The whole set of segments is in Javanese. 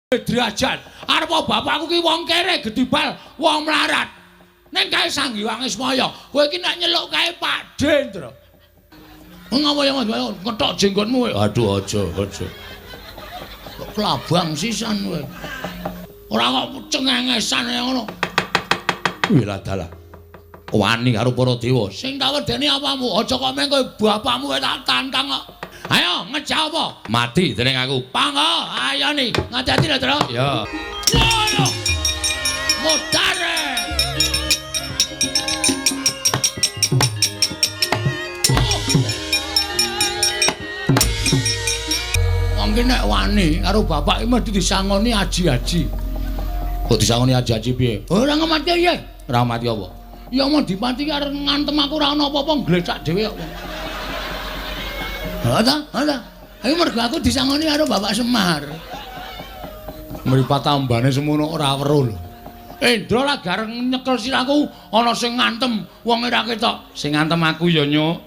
derajat. Arep bapakku ki wong kere gedibal, wong melarat. Ning kae Sanghyang Ismaya, kowe iki nek nyeluk kae Pak Dendra. Ngopo ya Mas, ngetok jenggotmu. Aduh aja. Kok kelabang sisan kowe. Ora kok cengengesan ya ngono. Wila dalah. Wani karo para dewa. Sing tak wedeni apamu? Aja kok meng kowe bapakmu tak tantang kok. Ayo ngejak apa? Mati dening aku. Pangga, ayo nih. Ngati-ati lho, Tru. Ya. Ayo. Mutare. Mungkin nek wani karo bapak iki mesti disangoni aji-aji. Kok disangoni aji-aji piye? Ora ngemati ya. Ora mati apa? Ya mau dipati arep ngantem aku ora ana apa-apa gletak dhewe kok. Ada. Ayo mergo aku disangoni karo Bapak Semar. Mripat tambane semono ora weruh lho. Endra lah gareng nyekel siraku ana sing ngantem wong ora ketok. Sing ngantem aku ya nyuk.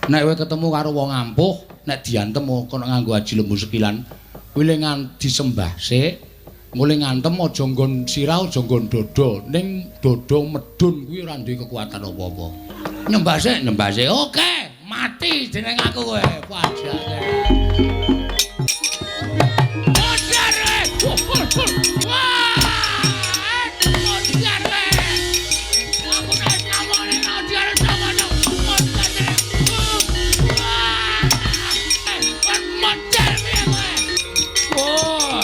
Nek kowe ketemu karo wong ampuh, nek diantem kono nganggo aji lembu sekilan, kowe disembah sik. Mulai ngantem aja nggon sirah aja nggon dodo. Ning dodo medun kuwi ora duwe kekuatan apa-apa. Nyembah sik. Oke. Mati jeneng aku kowe, wajake. Ojare! Wah! Ojare! Aku nek nyamone ojare sampeyan. Ojare! Wah! Model piye kowe? Wah!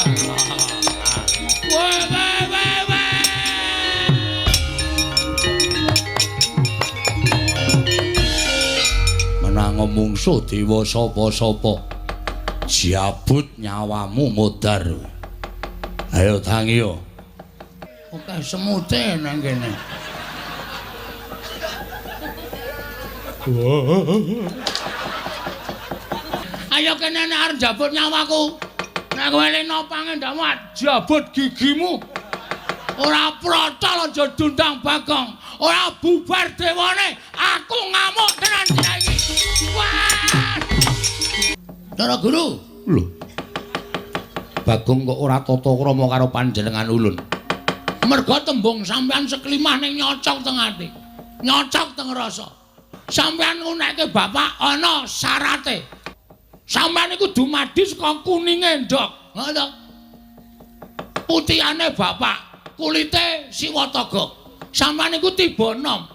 Ngomongso dewa sapa-sapa jabut nyawamu modar. Ayo tangi yo. Oke semute nang kene. Ayo kene nek arep jabut nyawaku. Nek kowe leno pangendhamu jabut gigimu. Ora protol aja dundang Bagong. Ora bubar dewane. Aku ngamuk tenan dina iki. Wah! Cara Guru. Lho. Bagong kok ora tata krama karo panjenengan ulun. Merga tembung sampean seklimah ning nyocok teng ati. Nyocok teng rasa. Sampean ngunekke bapak ana syarate. Sampean iku dumadi saka kuninge ndok. Ngono. Putihane bapak, kulite siwataga. Sampeyan iku tiba enom.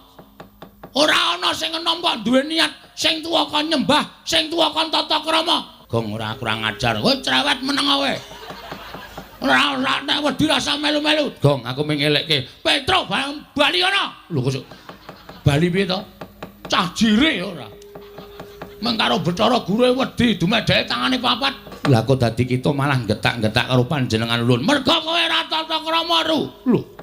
Ora ana sing enom kok duwe niat sing tuwa kon nyembah, sing tuwa kon tata krama. Gong ora kurang ajar. Kowe cerewet meneng kowe. Ora nek wedi rasa melu-melu. Gong aku mung ngelekke. Petro bali ana. Lho kok bali piye to? Cah jire ora. Meng karo Bathara Guru wedi dumedheke tangane papat. Lah kok dadi kita malah getak-getak karo panjenengan ulun. Merga kowe ora tata krama ru. Lho.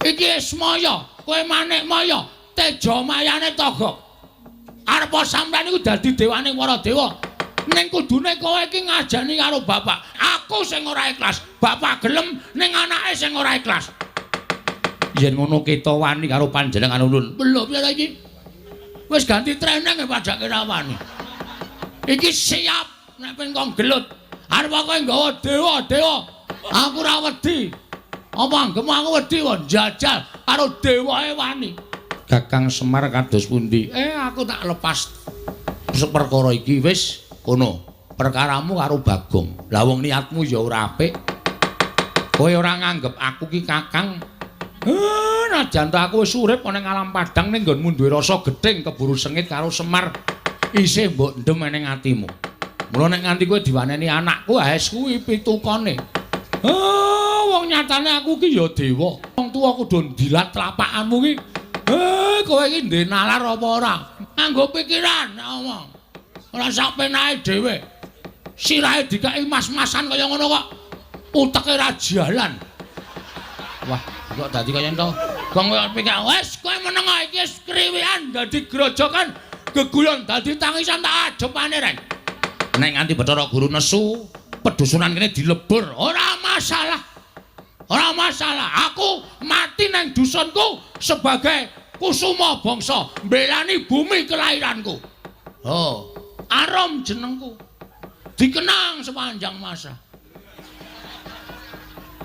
Iki Ismaya, kowe manik maya, teja mayane toga. Arep sampeyan iku dadi dewane para dewa. Ning kudune kowe iki ngajani karo bapak. Aku sing ora ikhlas, bapak gelem ning anake sing ora ikhlas. Yen ngono kita wani karo panjenengan ulun. Lho piye ta iki? Wis ganti training pajake ra wani. Iki siap nek ping kong gelut. Arep kowe nggawa dewa-dewa. Aku ora wedi. Apa anggemu aku wedi kok njajal karo dewae wani. Kakang Semar kados pundi? Aku tak lepas perkara iki wis kono. Perkaramu karo Bagong. Lah wong niatmu ya ora apik. Kowe ora nganggep aku ki Kakang. Najan to aku wis urip ning alam padang ning nggonmu duwe rasa gething keburu sengit karo Semar. Isih mbok ndem ning atimu. Mula nek nganti kowe diwaneni anakku, wis kuwi pitukane. Wong nyatane aku ki ya dewa. Wong tuwa kudu ndilat tlapakanmu ki. Kowe iki ndek nalar apa ora? Nganggo pikiran omong. Ora sak penae dhewe. Sirahe dikeki mas-masan kaya ngono kok. Uteke ra jalan. Wah, kok dadi kaya ento. Gong pikir wis kowe meneng iki skriwian dadi grojokan geguyon dadi tangisan tak ajepane rek. Nek nganti Bathara Guru nesu, pedusunan kene dilebur, ora masalah. Ora masalah, aku mati nang dusunku sebagai kusuma bangsa, mbelani bumi kelahiranku. Oh, Arom jenengku. dikenang sepanjang masa.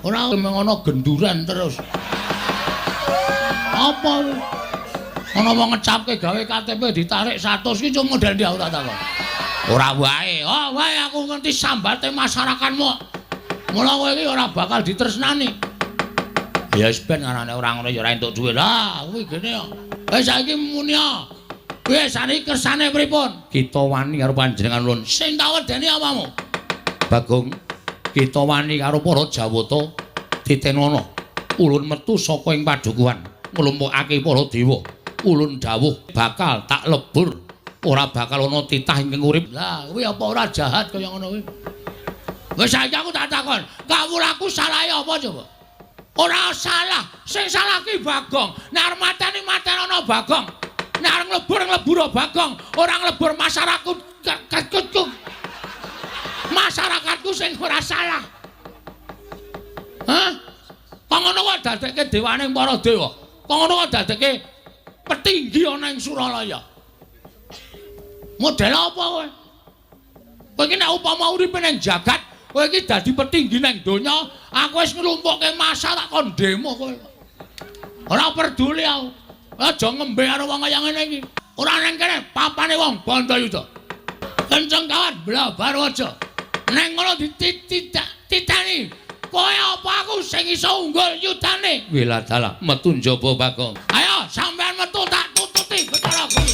Ora mengono genduran terus. Apa? Ana wong ngecapke gawe KTP ditarik 100 ki cuma model ndi aku tak takon. Ora wae. Oh, wae aku ngerti sambate masyarakatmu. Mula kowe iki ora bakal ditresnani. Ya wis ben ngarane ora ngono ya ora entuk dhuwit. Lah, kuwi gene kok. Saiki muni yo. Kowe saniki kersane pripun? Kita wani karo panjenengan ulun. Sing tak wedeni apamu? Bagong, kita wani karo para Jawata ditenono. Ulun metu saka ing padukuhan, nglumpukake para dewa. Ulun dawuh bakal tak lebur. Ora bakal ana titah ingkang urip. Lah, kuwi apa ora jahat kaya ngono kuwi? Wis saiki aku tak takon, kawulaku salahe apa coba? Ora salah, sing salah ki Bagong. Nek mateni ana Bagong. Nek arep nglebur Bagong, ora nglebur masyarakatku. Masyarakatku sing ora salah. Hah? Kok ngono kok dadekke dewaning para dewa? Kok ngono kok dadekke petinggi ana ing Suralaya? Model apa kowe? Kowe iki nek upama uripe ning jagat, kowe iki dadi petinggi ning donya, aku wis nglumpukke masa tak kon demo kowe. Ora peduli aku. Aja ngembe karo wong kaya ngene iki. Ora nang kene papane wong Bandayuda. Kenceng kawan blabar aja. Neng ngono dititani. Kowe apa aku sing iso unggul yudane? Wiladalah metu njaba Bagong. Ayo sampean metu tak tututi Bathara Guru.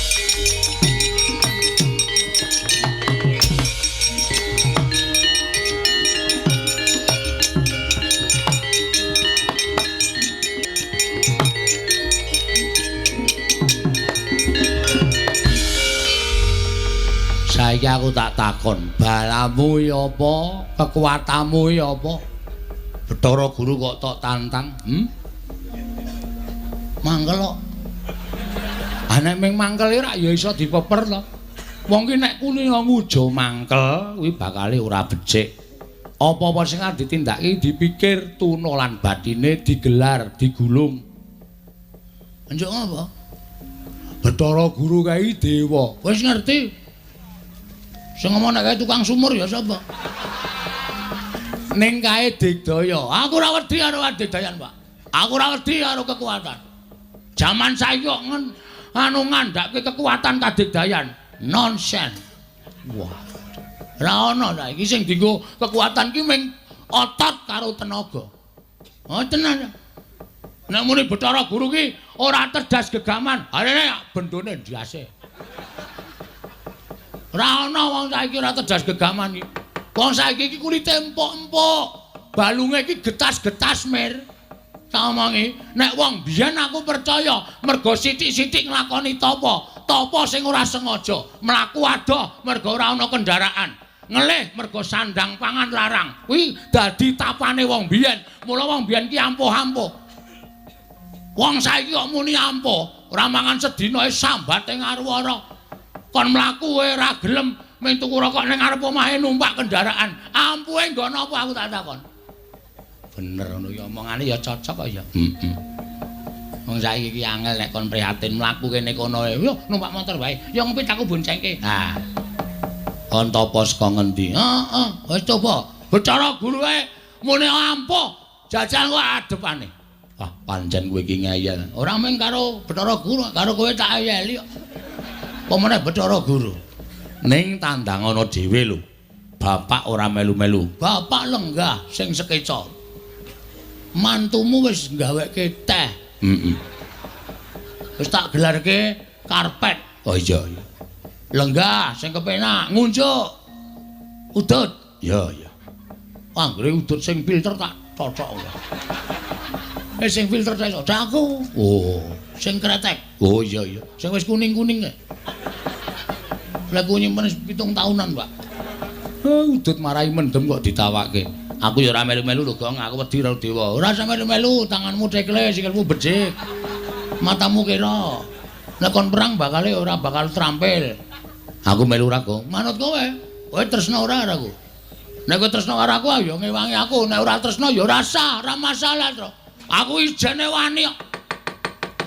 Saiki aku tak takon, balamu ya apa? Kekuatanmu ya apa? Bathara Guru kok tok tantang, Mangkel kok. Nek ming mangkel ra ya iso dipeper to. Wong ki nek kuli ngujo mangkel kuwi bakale ora becik. Apa-apa sing arep ditindakake dipikir tuna lan batine digelar, digulung. Njuk apa? Bathara Guru kae dewa. Wis ngerti? Sing ngomong nek tukang sumur ya sapa? Ning kae Digdaya. Aku ora wedi karo Digdayan, Pak. Aku ora wedi karo kekuatan. Jaman saiki kok ngandhake kekuatan kadigdayan. Nonsen. Wah. Ora ana ta iki sing dienggo kekuatan ki ming otot karo tenaga. Oh tenan. Nek muni Bathara Guru ki ora cerdas gegaman. Arene bendone ndiase. Ora ana wong saiki ora cerdas gegaman iki. Wong saiki iki kulite empuk-empuk. Balunge iki getas-getas mir. Tak omongi, nek wong biyen aku percaya mergo sithik-sithik nglakoni tapa sing ora sengaja, mlaku adoh mergo ora ana kendaraan. Ngelih mergo sandang pangan larang. Kuwi dadi tapane wong biyen. Mula wong biyen ki ampuh-ampuh. Wong saiki kok muni ampuh, ora mangan sedina wis sambate ngarwara. Kon mlaku kowe ora gelem mung tuku rokok ning ngarep omahe numpak kendaraan. Ampuhe nggo napa aku tak takon. Bener ngono ya omongane ya cocok kok ya. Wong saiki iki angel nek kon prihatin mlaku kene kono yo numpak motor wae. Ya ngepit aku boncengke. Nah. Kon topo saka ngendi? Heeh, wis coba. Bathara Guru wae muni ampuh. Jajal kok adepane. Wah, pancen kowe iki ngeyel. Ora mung karo Bathara Guru, karo kowe tak ayeli kok. Apa meneh Bathara Guru. Ning tandang ana dhewe lho. Bapak ora melu-melu. Bapak lenggah sing sekeca. Mantumu wis gaweke teh. Wis tak gelarke karpet. Oh iya. Lenggah sing kepenak, ngunjuk. Udut. Ya ya. Anggere udut sing filter tak cocok. Sing filter tak cocok aku. Oh, sing kretek. Oh iya iya. Sing wis kuning-kuning e. Lah ku nyimpen 7 tahunan, Pak. Udut marahi mendem kok ditawake. Aku ya ora melu-melu lho, Gong. Aku wedi karo dewa. Ora usah melu-melu, tanganmu tekle, sikilmu becik. Matamu kira. Nek kon perang bakal terampil. Aku melu ora, Gong. Manut kowe. Kowe tresna ora karo aku. Nek kowe tresna karo aku, ya ngewangi aku. Nek ora tresna ya ora sah, ora masalah, Tru. Aku ijene wani kok.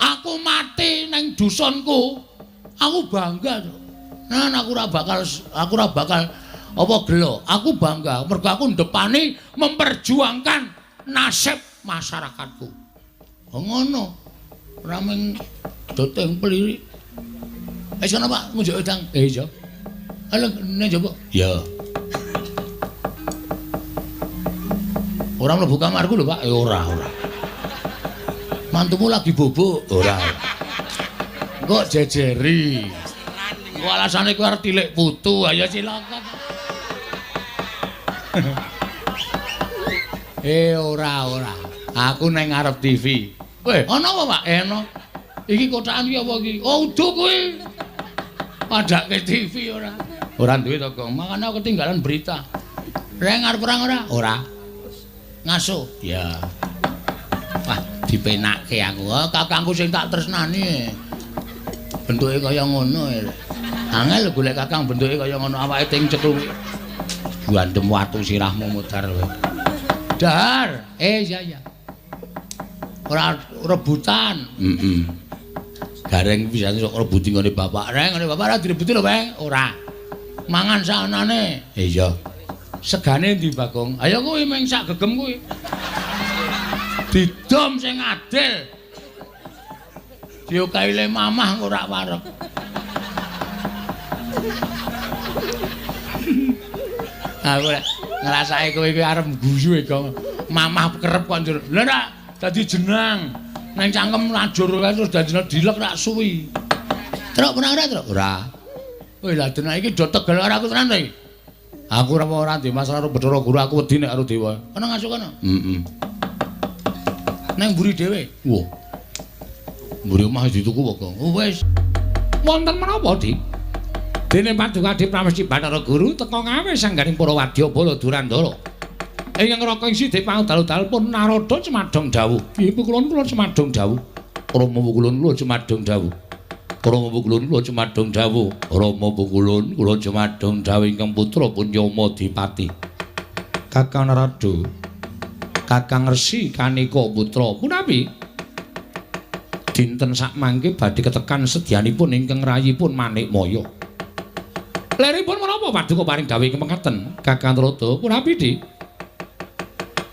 Aku mati ning dusunku. Aku bangga, Tru. Nah, aku ora bakal Apa gelo? Aku bangga mergo aku ndepani memperjuangkan nasib masyarakatku. Ngono. Ora mung doteng peliri. Sono Pak, ngunjuk udang. Iya. Halo, nek jopo? Ya. Ora mlebu kamarku lho, Pak. Ora. Mantumu lagi bobo? Ora. Kok jejeri. Kok alasane kowe arep tilik putu, ayo cilaka. Ora. Aku nang ngarep TV. Weh, ana apa, Pak? Eno. Iki kotakan iki apa iki? Oh, udo kowe. Padake TV ora. Ora duwe to, Gong. Makane aku ketinggalan berita. Reng arep perang ora? Ora. Ngaso? Ya. Wah, dipenake aku. Kakangku sing tak tresnani. Bentuke kaya ngono. Angel golek kakang bentuke kaya ngono awake ting cekung. Guandem watu sirahmu mudar kowe. Dar. Iya. Ora rebutan. Gareng pisan sok rebuti ngene bapak. Reng ngene bapak ora direbuti lho, Bang. Ora. Mangan sanane. Iya. Segane ndi, Bagong? Ayo kuwi meng sak gegem kuwi. Didom sing adil. Diokaile mamah kok ora wareg. Aku ngrasake kowe iki arep guyu e, Gong. Mamah kerep kok njur. Lha ora dadi jenang. Nang cangkem lajur kae terus dadi dilek rak suwi. Truk pernah ora, Truk? Ora. Kowe lha dene iki do tegel karo aku tenan to iki. Aku ora ndek masalah karo Bathara Guru, aku wedi nek karo Dewa. Ana ngasuk kono? Nang mburi dhewe. Wah. Mburi omah dituku kok. Wis. Wonten menapa, Dik? Dene Padukadi Pramesti Bathara Guru teka ngawe sangganing para wadya bala Durandara. Ingkang raka ing sidhe pangdalu-dalu pun Narada Cemadong dawuh. Ibu kula Cemadong dawuh. Rama kula Cemadong dawuh. Rama kula Cemadong dawuh. Rama kula Cemadong dawuh ingkang putra pun Yama Dipati. Kakang Narada. Kakang Resi Kanika putra punapi? Dinten sakmangke badhe ketekan sedyanipun ingkang rayipun Manikmaya. Leripun menapa paduka paring dawuh ingkang mekaten? Kakang Narada punapi, Dik?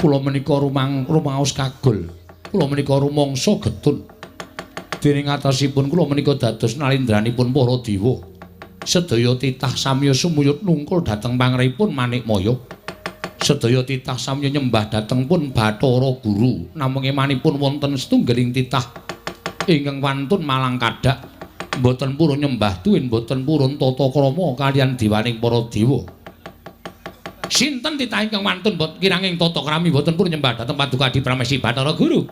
Kula menika rumaos kagul. Kula menika rumangsa getun. Dening atasipun kula menika dados nalindranipun para dewa. Sedaya titah samya sumuyut nungkul dhateng pangripun Manikmaya. Sedaya titah samya nyembah dhateng pun Bathara Guru. Namung emanipun wonten setunggaling titah ingkang wantun malang kadak. Mboten purun nyembah tuwin, mboten purun tata krama kaliyan dewaning para dewa. Sinten titah ingkang wantun kiranging tata krami mboten purun nyembah dhateng Padukadi Pramesti Bathara Guru?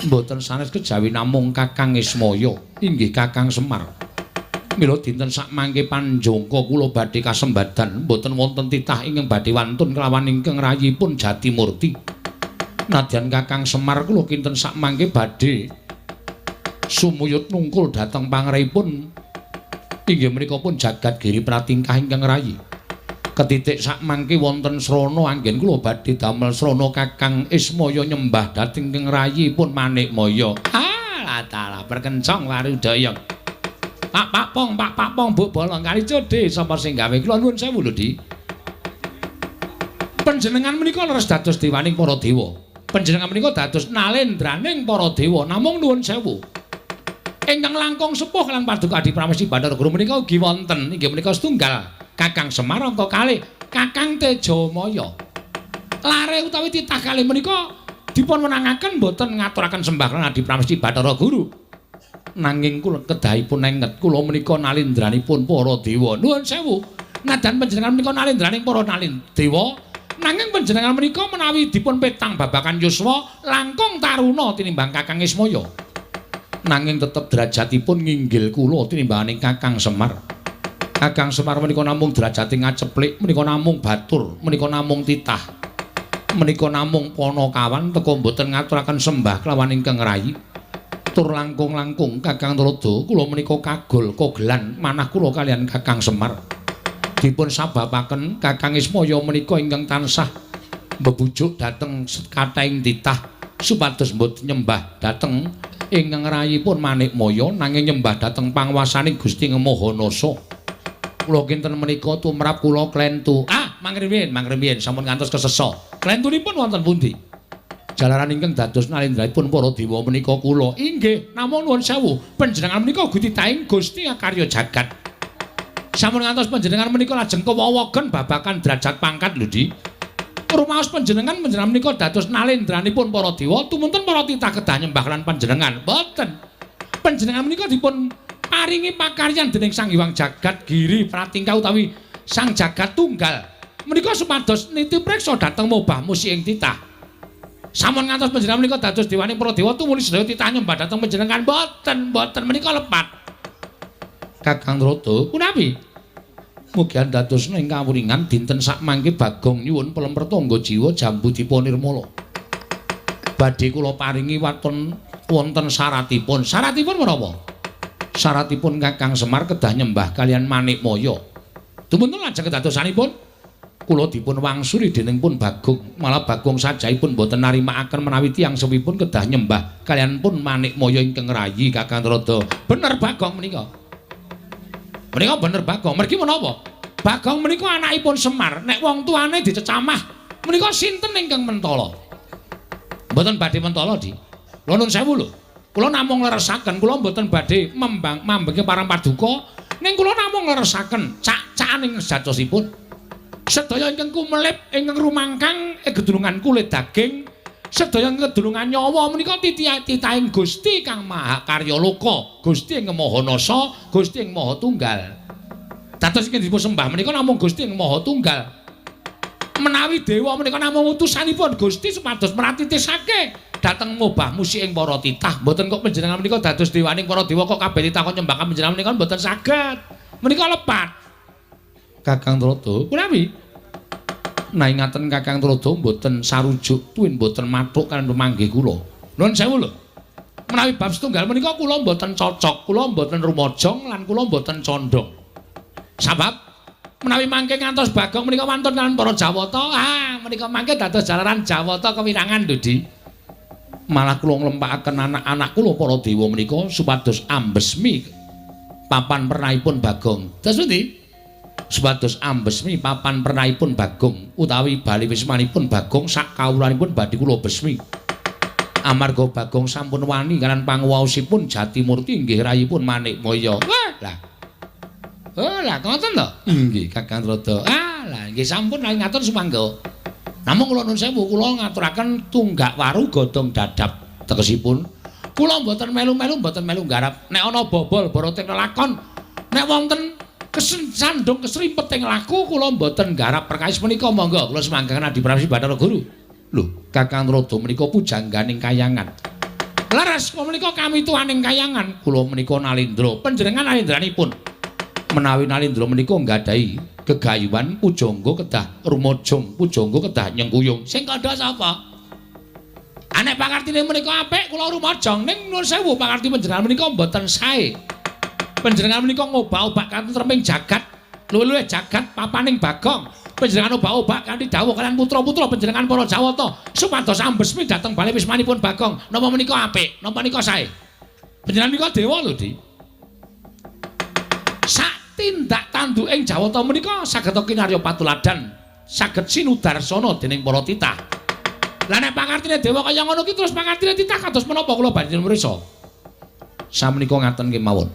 Mboten sanes kejawi namung Kakang Ismaya, inggih Kakang Semar. Mila dinten sakmangke panjangka kula badhe kasembadan, mboten wonten titah ingkang badhe wantun kelawan ingkang rayipun Jatimurti. Nadyan Kakang Semar kula kinten sakmangke badhe sumuyut nungkul dhateng pangripun inggih menika pun Jagat Giri Pratingkah ingkang rayi. Ketitik sakmangke wonten srana anggen kula badhe damel srana Kakang Ismaya nyembah dhateng ingkang rayipun Manikmaya. Latala perkencong warudaya. Pak Pong Bu Bolong kali codhe sapa sing gawe kula nuwun sewu lho, Dik. Panjenengan menika leres dados dewaning para dewa. Panjenengan menika dados nalendraning para dewa. Namung nuwun sewu. Ingkang langkung sepuh lan Padukadi Pramesti Bathara Guru menika ugi wonten inggih menika setunggal Kakang Semar angka kalih Kakang Tejamaya. Lare utawi titah kalih menika dipun wenangaken boten ngaturaken sembah lan Adi Pramesti Bathara Guru. Nanging kula kedahipun nenget kula menika nalindranipun para dewa. Nuwun sewu. Nadan panjenengan menika nalindraning para dewa, nanging panjenengan menika menawi dipun petang babagan yuswa langkung taruna tinimbang Kakang Ismaya. Nanging tetep derajatipun nginggil kula tinimbanganing Kakang Semar. Kakang Semar menika namung derajate ngaceplik, menika namung batur, menika namung titah. Menika namung Panakawan teka mboten ngaturaken sembah kelawan ingkang rayi. Tur langkung-langkung Kakang Narada kula menika kagul kogelan manah kula kalian Kakang Semar. Dipun sababaken Kakang Ismaya menika ingkang tansah mbebujuk dhateng kathahing titah supados mboten nyembah dhateng ingkang rayipun Manikmaya nanging nyembah dhateng panguwasaning Gusti Mahanasa. Kula kinten menika tumrap kula klentu. Ah, mangriyen sampun ngantos kesesa. Klentunipun wonten pundi? Jalaran ingkang dados nalendraipun para dewa menika kula. Inggih, namung nuwun sewu, panjenengan menika gutitaing Gusti karya jagat. Sampun ngantos panjenengan menika lajeng kewawaken babakan derajat pangkat lho, Di. Rumaos panjenengan menika dados nalendranipun para dewa, tumunten para titah kedah nyembah lan panjenengan. Boten. Panjenengan menika dipun paringi pakaryan dening Sang Hyang Jagat Giri Pratingkah utawi Sang Jagat Tunggal. Menika supados niti preksa dhateng mobah musi ing titah. Sampun ngantos panjenengan menika dados dewaning para dewa tumuli sedaya titah nyembah dhateng panjenengan. Boten menika lepat. Kakang Rada, punapi? Mugi andadosna ing kawuringan dinten sakmangke Bagong nyuwun pelempertangga jiwa jambu dipunirmala. Badhe kula paringi wonten syaratipun. Syaratipun menapa? Syaratipun Kakang Semar kedah nyembah kalian Manikmaya. Dumunten lajeng kedadosanipun kula dipun wangsuli dening pun Bagong, malah Bagong sajaipun boten narimakaken menawi tiyang sepuhipun kedah nyembah kalian pun Manikmaya ingkang rayi Kakang Rada. Bener Bagong menika. Menika bener Bagong. Mergi menapa? Bagong menika anakipun Semar. Nek wong tuane dicecamah, menika sinten ingkang mentala? Mboten badhe mentala, Di. Lha nuwun sewu lho. Kula namung leresaken, kula mboten badhe mambenge parang paduka, ning kula namung leresaken cak-cakaning sejatosipun. Sedaya ingkang kumelip, ingkang rumangkang gedulungan kulit daging, sedaya gedulungan nyawa menika titahing Gusti Kang Maha Karya Loka, Gusti ing Maha Nasa, Gusti ing Maha Tunggal. Dados ingkang dipun sembah menika namung Gusti ing Maha Tunggal. Menawi dewa menika namung utusanipun Gusti supados mratitisake dhateng mobah musi ing para titah. Mboten kok panjenengan menika dados dewaning para dewa kok kabeh titah kok nyembah panjenengan menika mboten saged. Menika lepat. Kakang Rada, punapi? Nanging ngaten Kakang Rada mboten sarujuk tuwin mboten mathuk kan rumanggih kula. Nuwun sewu lho. Menawi bab setunggal menika kula mboten cocok, kula mboten rumajang lan kula mboten condong. Sabab menawi mangke ngantos Bagong menika wonten kaliyan para Jawata, menika mangke dados jalaran Jawata kewirangan lho, Di. Malah kula nglempakaken anak-anak kula para dewa menika supados ambesmi papan pernahipun Bagong. Dados pundi? Supados ambesmi papan pernahipun Bagong utawi bali wismanipun Bagong sak kawulanipun badhe kula besmi. Amarga Bagong sampun wani kalan panguwaosipun Jatimurti inggih rayipun Manikmaya. Lah ngoten to? Inggih Kakang Rada. Lah nggih sampun ngatur sumangga. Namung kula nuwun sewu kula ngaturaken tunggak waru godhong dadap tegesipun. Kula mboten melu-melu mboten melu nggarap. Nek ana bobol boroting lakon, nek wonten kesandung kesrimpet ing laku kula mboten nggarap perkawis menika monggo kula semanggaken Adi Prabu Bathara Guru. Lho, Kakang Rada menika pujangganing kayangan. Leres kula menika kamituaning kayangan. Kula menika Nalendra, panjenengan nalendranipun. Menawi Nalendra menika nggadahi gegayuhan pujangga kedah rumajang, pujangga kedah nyengkuyung. Sing kandha sapa? Nek pakartine menika apik kula rumajang, ning nuwun sewu pakarti panjenengan menika mboten sae. Panjenengan menika ngobah-obah kanthi treming jagat, luwih jagat papaning Bagong. Panjenengan obah-obah kanthi dawuh kaliyan putra-putra panjenengan para Jawata supados ambesmi dhateng bali wismanipun Bagong. Napa menika apik? Napa menika sae? Panjenengan menika dewa lho, Di. Tindak tanduking Jawata menika saged kinarya patuladan, saged sinudarsana dening para titah. Lah nek pangartine dewa kaya ngono ki terus pangartine titah kados menapa kula badhe mriksa. Samenika ngaten kemawon.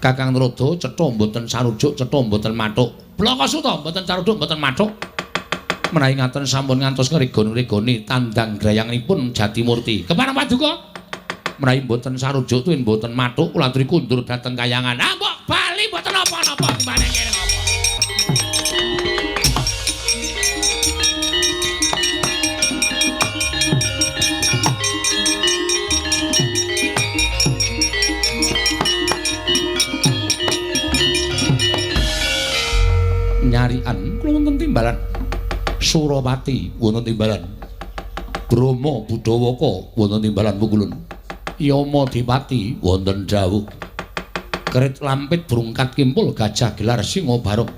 Kakang Rada cetha mboten sarujuk, cetha mboten mathuk. Blaka suta mboten sarujuk, mboten mathuk. Menawi ngaten sampun ngantos ngregon-regoni tandang grayanganipun Jatimurti. Kepareng paduka? Menawi mboten sarujuk tuwin mboten mathuk kula aturi kundur dhateng kayangan. Mbok bali mboten napa-napa timbane kene apa. Nyarian kula wonten timbalan Surawati wonten timbalan Brama Budawaka wonten timbalan Pukulun Yama Dipati wonten Dawuh Kerit lampit brungkat kimpul gajah gelar singa barok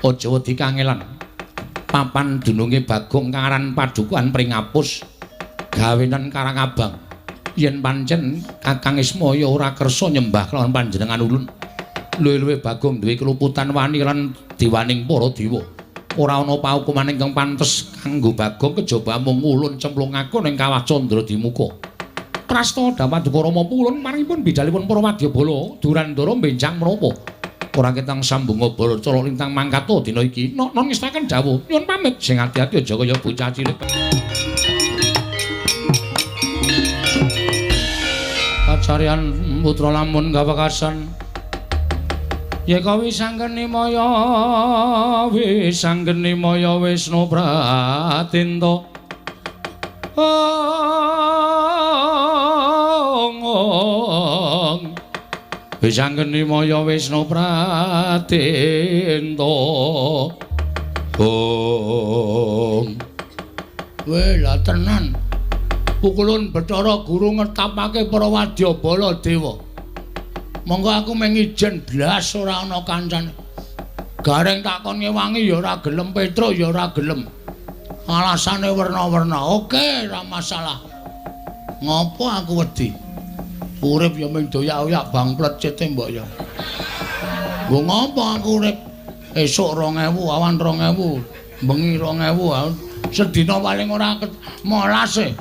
aja wedi kangelan papan dununge Bagong karan padukuhan pringapus gawenan Karangabang yen pancen Kakang Ismaya ora kersa nyembah kelawan panjenengan ulun luwih-luwih Bagong duwe keluputan wani lan diwaning para dewa. Ora ana paukuman ingkang pantes kanggo Bagong kejaba mung ulun cemplungaken ing kawah Candra Dimuka. Prasta Damadukara Rama maringipun bidalipun para wadyabala Durandara benjang menapa. Ora ketang sambunga Balacara lintang mangkata dina iki. Non ngestaken dawuh. Nyuwun pamit sing ati-ati aja kaya bocah cilik. Kacarian putra lamun gawekasan yeka wisanggeni maya Wisnu Pratinta wisanggeni maya Wisnu Pratinta lah tenan pukulun Bathara Guru ngetapake para wadyabala dewa. Monggo aku mengijen blas ora ana kancane. Gareng takon ngewangi ya ora gelem, Petro ya ora gelem. Alasane werna-werna. Oke, ora masalah. Ngopo aku wedi? Urip ya mung doyak-oyak bangplet cete mbok ya. Nggo ngopo aku urip? Esuk 2000, awan 2000, bengi 2000, sedina paling ora 15.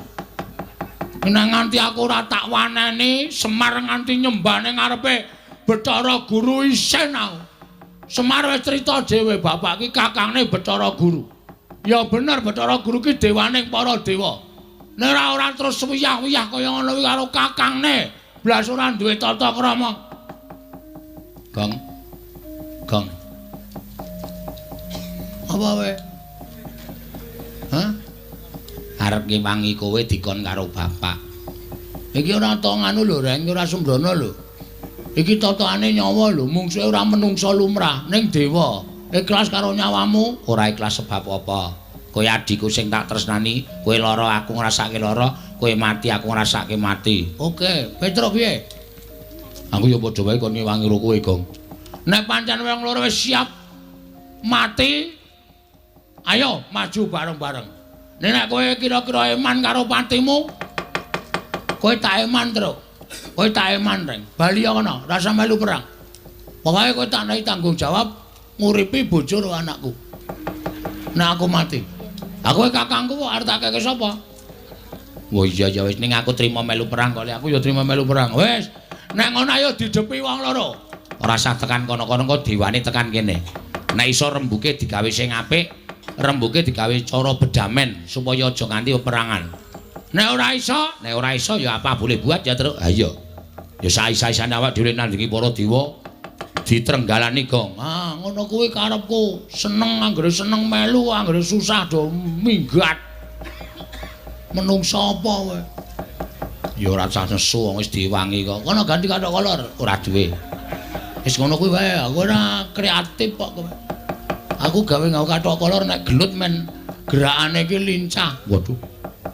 Nek nganti aku ora tak waneni Semar nganti nyembah ning ngarepe Bathara Guru isin aku. Semar wis crita dhewe bapak iki kakangne Bathara Guru. Ya bener Bathara Guru ki dewaning para dewa. Nek ora terus wiyah-wiyah kaya ngono kuwi karo kakangne, blas ora duwe tata krama. Gong. Apa wae? Hah? Arep ngewangi kowe dikon karo bapak. Iki ora tonganu lho, Reng, ora sembrono lho. Iki tataane nyawa lho, mungsuhe ora menungsa lumrah, ning dewa. Ikhlas karo nyawamu, ora ikhlas sebab apa? Kowe adikku sing tak tresnani, kowe lara aku ngrasake lara, kowe mati aku ngrasake mati. Oke, Petro piye? Aku ya padha wae kon ngewangi karo kowe, Gong. Nek pancen wong loro wis siap mati, ayo maju bareng-bareng. Nek kowe kira-kira eman karo patimu, kowe tak eman terus. Kowe tak eman, Reng. Bali kono, rasa melu perang. Pokoke kowe tak nehi tanggung jawab nguripi bojo karo anakku. Nek aku mati. Aku kakangku kok arep tak keke sapa? Oh iya ya wis ning aku trima melu perang kok aku ya trima melu perang. Wis, nek ngono ayo didepi wong loro. Ora usah tekan kono-kono kok diwani tekan kene. Nek iso rembuke digawe sing apik. Rembuke digawe cara bedamen supaya aja nganti peperangan. Nek ora iso ya apa boleh buat ya terus. Ha iya. Ya sae-saesane awak dhewe nandingi para dewa ditrenggalani, Gong. Ah, ngono kuwi karepku. Seneng anggere seneng melu, anggere susah do minggat. Menungsa apa kowe? Ya ora usah nesu wis diwangi kok. Kono ganti kathok kolor, ora duwe. Wis ngono kuwi wae, aku ora kreatif kok kowe. Aku gawe ngau kathok kolor nek gelut men gerakane iki lincah. Waduh.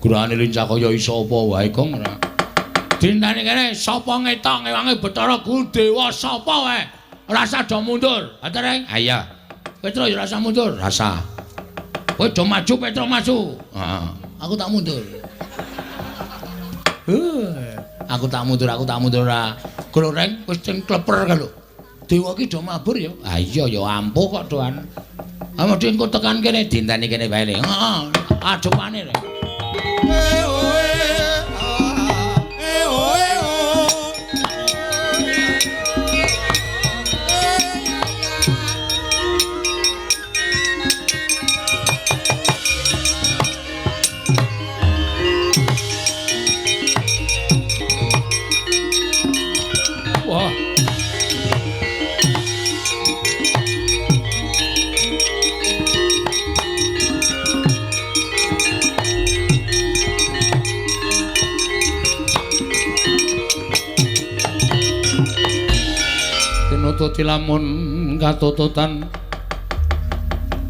Gerakane lincah kaya iso apa wae, Gong. Dintane kene sapa ngetok ngewangi Bathara Guru dewa sapa wae. Rasa do mundur. Ha Reng? Ha iya. Petro ya rasa mundur, rasa. Kowe do maju, Petro maju. Heeh. Aku tak mundur. Aku tak mundur ora. Kalau Reng wis sing kleper kalau. Dewa iki do mabur ya. Ha iya ya ampuh kok doan. Ha mesti engko tekan kene dintani kene wae. Heeh. Adepane Reng. Wah. Tinututi lamun katututan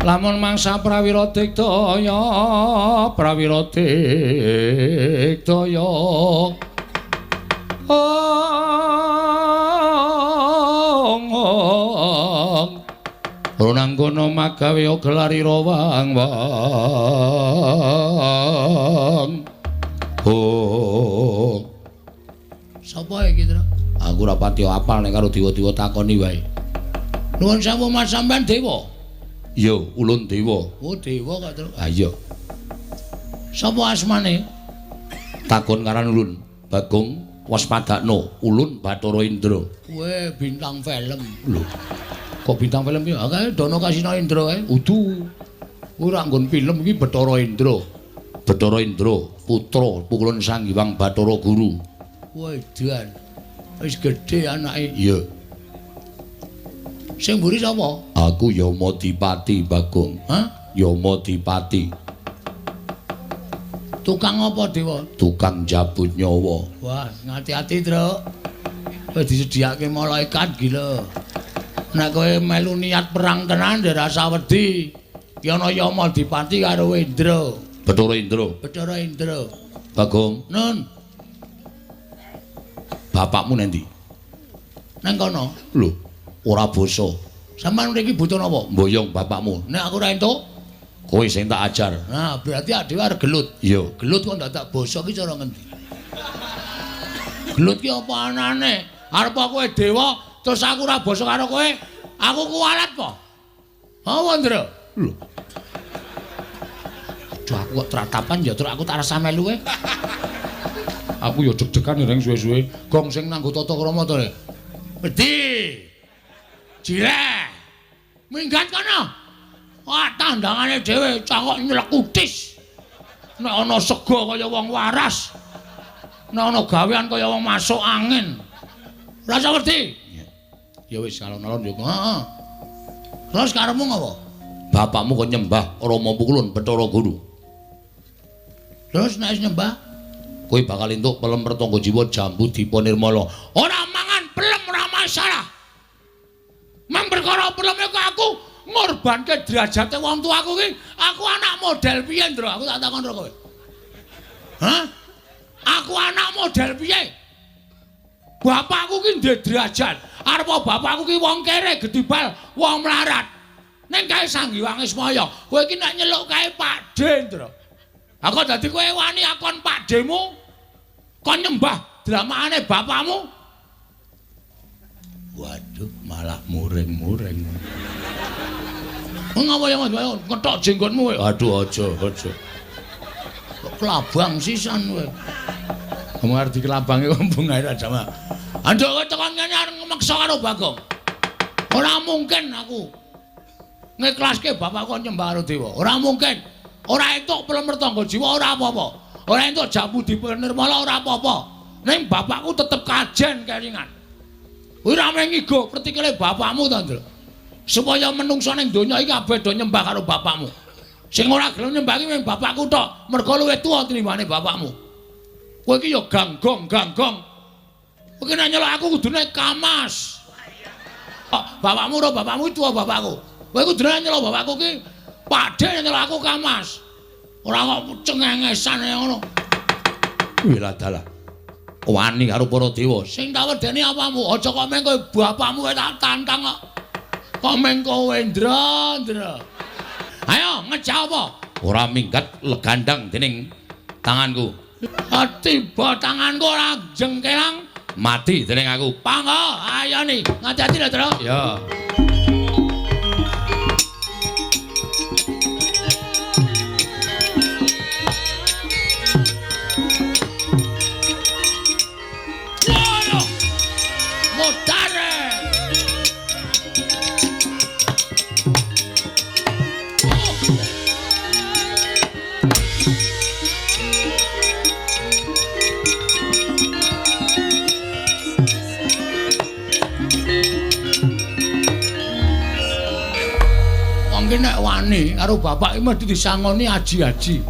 lamun mangsa prawira digdaya Runanggono magawe gelari rawang sapa iki, Tru? Aku ora pati apal nek karo diwa-diwa takoni wae. Nuwun sewu Mas sampean dewa. Iya, ulun dewa. Oh, dewa kok terus. Ah iya. Sapa asmane? Takon karan ulun. Bagong waspadakno, ulun Bathara Indra. Kowe bintang film. Lho. Kok bintang film iki? Kae Dono Kasino Indra kae. Udu. Ora nggon film iki Bathara Indra. Bathara Indra, putra pukulun Sang Hyang Bathara Guru. Wedan. Wis gedhe anake. Iya. Sing mburi sapa? Aku Yamadipati, Bagong. Hah? Yamadipati. Tukang apa, Dewa? Tukang jabut nyawa. Wah, ngati-ati, Truk. Kowe disediake malaikat gila. Nek kowe melu niat perang tenan, rasa wedi. Ki ana Yamadipati karo Indra. Bathara Indra. Bathara Indra. Bagong, Nun, bapakmu nendi? nang kono. Lho, ora basa. Sampeyan mriki butuh napa? Mboyong bapakmu. Nek aku ora entuk, Kowe sing tak ajar. nah berarti dhewe arep gelut. Iya. Gelut kok ndak tak basa ki cara ngendi? Gelut ki apa anane? Arep kowe dewa terus aku ora basa karo kowe, aku kuwalat po. Apa, Ndra? Lho. Duh aku kok tratapan ya terus aku tak rasa melu kowe. Aku ya deg-degan reng suwe-suwe. Gong sing nanggo tata krama to, Rek. Wedi. Jireh. Minggat kono. Wah, tandangane dhewe cakok nyelek kutis. Nek ana sega kaya wong waras. Nek ana gawean kaya wong masuk angin. Rasa wedi. Ya wis alon-alon yo. Heeh. Terus karepmu ngopo? Bapakmu kok nyembah Rama Pukulun Bathara Guru. Terus nek wis nyembah, Kowe bakal entuk pelem pertangga jiwa Jambu Dipa Nirmala. ora mangan pelem ora masalah. Mang perkara peleme kok aku ngorbanke derajate wong tuaku ki, aku anak model piye, Ndra? Aku tak takon karo kowe. Hah? Aku anak model piye? Bapakku ki ndek derajat. Arep bapakku ki wong kere gedibal, wong melarat. Ning kae Sang Hyang Ismaya, kowe iki nek nyeluk kae Pakde, Ndra. Aku dadi kowe wani akon Pakdemu. Kon nyembah dramane bapakmu. Waduh, malah muring-muring. Ngapa ya Mas? Ngethok jenggotmu kowe. Aduh, aja. Kok kelabang sisan kowe. Kamu arep dikelabange kembung ae sama. Anduk kowe tekan kene arep meksa karo Bagong. Ora mungkin aku ngiklaske bapakku nyembah karo dewa. Ora mungkin. Ora entuk pelem mertangga jiwa ora apa-apa. Ora entuk Jambu Dipa Nirmala ora apa-apa. Ning bapakku tetep kajen kelingan. Kuwi ra mengigo pertikile bapakmu to, Ndra. Supaya menungso ning donya iki kabeh do nyembah karo bapakmu. Sing ora gelem nyembah ki mung bapakku tok, mergo luwih tuwa tinimbane bapakmu. Kowe iki ya ganggong. Kowe nek nyelok aku kudune kamas. Oh, bapakmu ro bapakmu tuwa bapakku. Kowe kudune nyelok bapakku ki Pakde nyelok aku kamas. Ora kok cengengesan kaya ngono. Wila dalah. Wani karo para dewa. Sing tak wedeni apamu? Aja kok meng kowe bapakmu tak tantang kok. Kok meng kowe Ndra. Ayo ngejak apa? Ora minggat legandang dening tanganku. Tiba tanganku ora jengkelang Mati dening aku. pangga. Ayo nih, ngati-ati lho, Ndra. Ya. Nek wani karo bapak iki mesti disangoni aji-aji.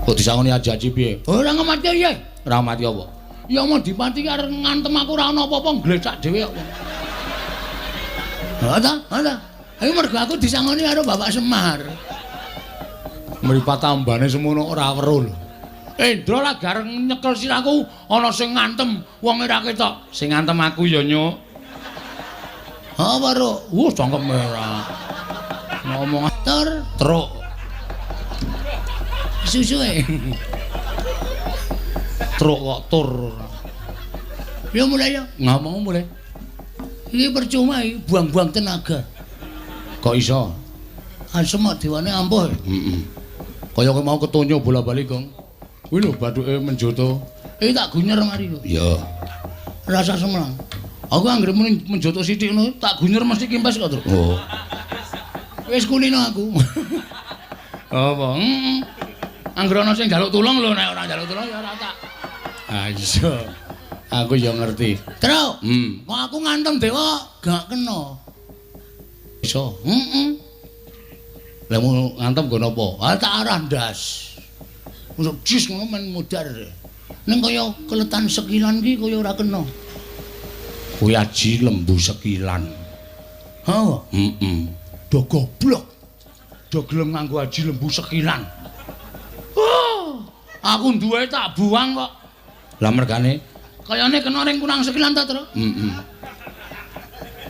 Kok disangoni aji-aji piye? Ora ngemati ya. Ora mati apa? Ya mau dipati karo ngantem aku ora ana apa-apa nglecak dhewe kok. Ha ta? Ayo mergo aku disangoni karo Bapak Semar. Mripat tambane semono ora weruh lho. Indra lah gareng nyekel sirahku ana sing ngantem wong ora ketok. Sing ngantem aku ya, Nyuk. Ha baru. Cangkem ora. Ngomong truk. Susuke. Truk kok tur. Ya mulai ya. Ngomong mulai. Iki percuma iki buang-buang tenaga. Kok iso? Asem dewane ampuh. Heeh. Kaya kowe mau ketonyo bola-bali, Gong. Kuwi lho bathuke menjoto. Iki tak gunyer mari lho. Ya. Rasa semelang. Aku anggere muni menjoto sithik ngono, tak gunyer mesti kimpes kok, Tru. Oh. Wis kulino aku. Apa? Anggere ana sing njaluk tulung lho, nek ora njaluk tulung ya ora tak. Ah iya. Aku ya ngerti. Tru, Hmm. kok aku ngantem dewa gak kena. Iso. Heeh. Lah mau ngantem nggo napa? Ah tak arah ndas. Untuk jis ngono men mudar. Ning kaya keletan sekilan ki kaya ora kena. Kuwi aji lembu sekilan. Ha? Heeh. Do goblok. Do gelem nganggo aji lembu sekilan. Aku duwe tak buang kok. Lah mergane Kayane kena ring kurang sekilan ta, Tru? heeh.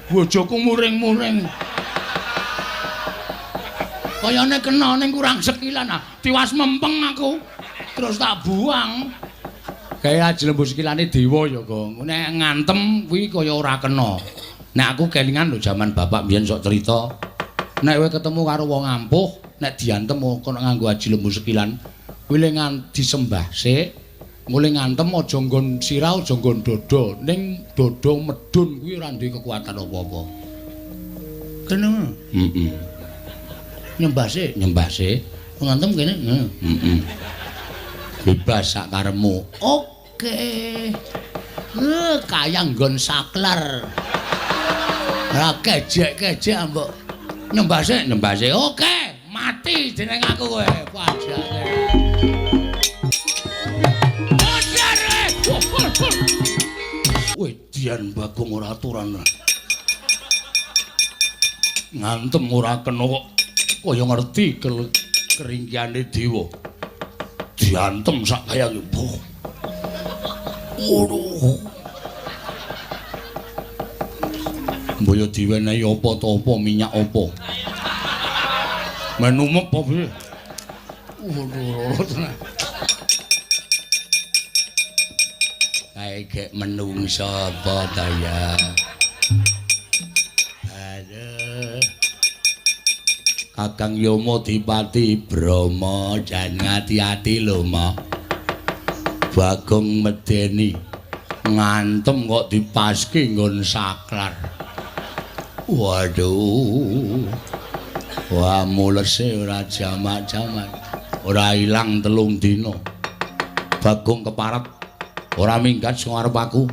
Bojoku muring-muring. Kayane kena ning kurang sekilan ah. Tiwas mempeng aku. Terus tak buang. Kayak aji lembu sekilane dewa ya, Gong. Nek ngantem kuwi kaya ora kena. Nek aku kelingan lho jaman bapak mbiyen sok cerita. Nek kowe ketemu karo wong ampuh, nek diantem kok nganggo aji lembu sekilan, kuwi le disembah sik. Mulai ngantem aja nggon sirah aja nggon dodo, ning dodo medun kuwi ora duwe kekuatan apa-apa. Kene. Heeh. Nyembah sik. Nyembah sik. Ngantem kene. Heeh. Bebas sak karepmu. Oke. Kaya nggon saklar. Ora kejek-kejek mbok. Nyembah sik. Nyembah sik. Oke, mati jeneng aku kowe. Wajane. Wih, Dian Bagong ora aturan. Ngantem ora kena kok kaya ngerti keringkiane dewa. Diantem sak kaya ngebuh. Waduh. Mbaya diwenehi apa ta apa minyak apa? Menumek apa piye? Waduh, tenan. Kayak menungso apa ta ya? Aduh. Kakang Yama Dipati Brama jan ngati-ati lho, Ma. Bagong medeni ngantem kok dipaske nggon saklar. Waduh. Wah, mulese ora jamak-jamak. Ora ilang 3 dina. Bagong keparet ora minggat sing arep aku.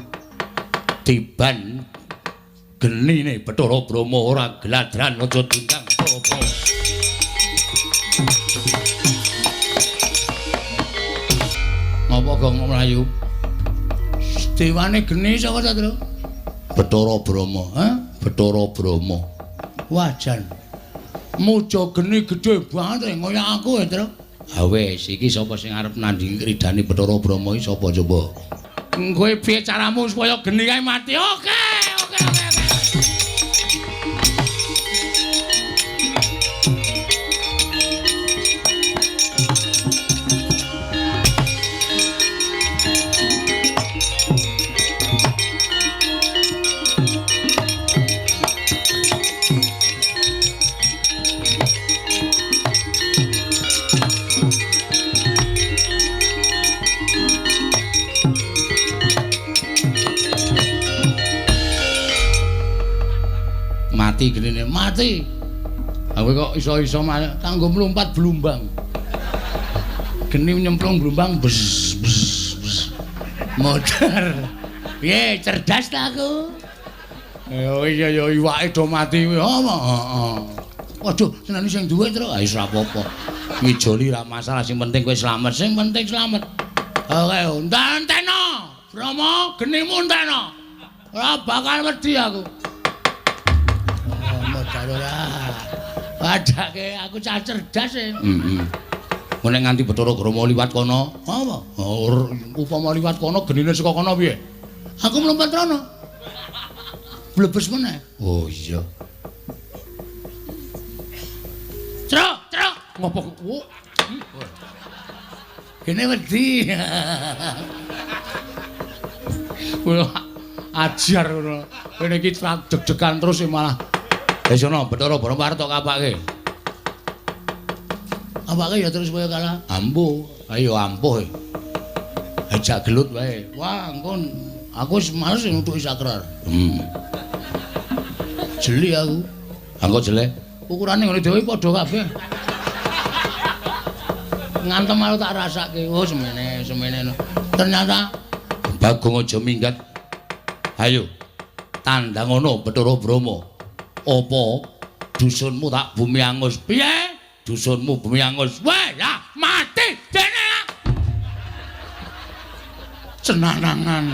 Tiban genine Bathara Brama ora gladran aja tunggang apa. Ngapa Gong mlayu? Dewane geni sapa ta, Tru? Bathara Brama, ha? Bathara Brama. Wajan. Muja geni gedhe banget ngoyak aku ya, Tru. Ha wis, iki sapa sing arep nandingi ridane Bathara Brama iki sapa coba? Kowe piye caramu supaya geni kae mati? Oke. Mati genine, Mati. kowe kok iso-iso Kanggo mlumpat blumbang. Geni nyemplung blumbang bes. Modar. Piye cerdas ta aku? iya ya iwake do mati kuwi apa? Waduh, senane sing duwe, Tru. Ah wis ora apa-apa. Ngijoli ra masalah, sing penting kowe slamet. Sing penting slamet. Oke, enteno. Brama, genimu enteno. Ora bakal wedi aku. Modar ora. Padake aku cah cerdas e. Heeh. Mun nek nganti Bathara Brama liwat kono, Apa? upama liwat kono genine saka kono piye? Aku mlumpat rono. Blebes meneh. Oh iya. Truk. Ngopo? Kene wedi. Kowe ajar ngono. Kene iki deg-degan terus malah. Sono Bathara Brahmarta kapake. Apake ya terus kowe kalah. Ampuh, ayo ampuh. Aja gelut wae. Wah, engko aku wis males nutuki sakrar. Jeli aku. Angko jelek. Ukurane ngene dhewe padha kabeh. Ngantem aku tak rasake. Oh, semene. Ternyata Bagong aja minggat. Ayo. Tandang ngono Bathara Brahma. Apa dusunmu tak bumi angus? piye? Dusunmu bumi angus. Wah, lah mati dene. Cenanangan.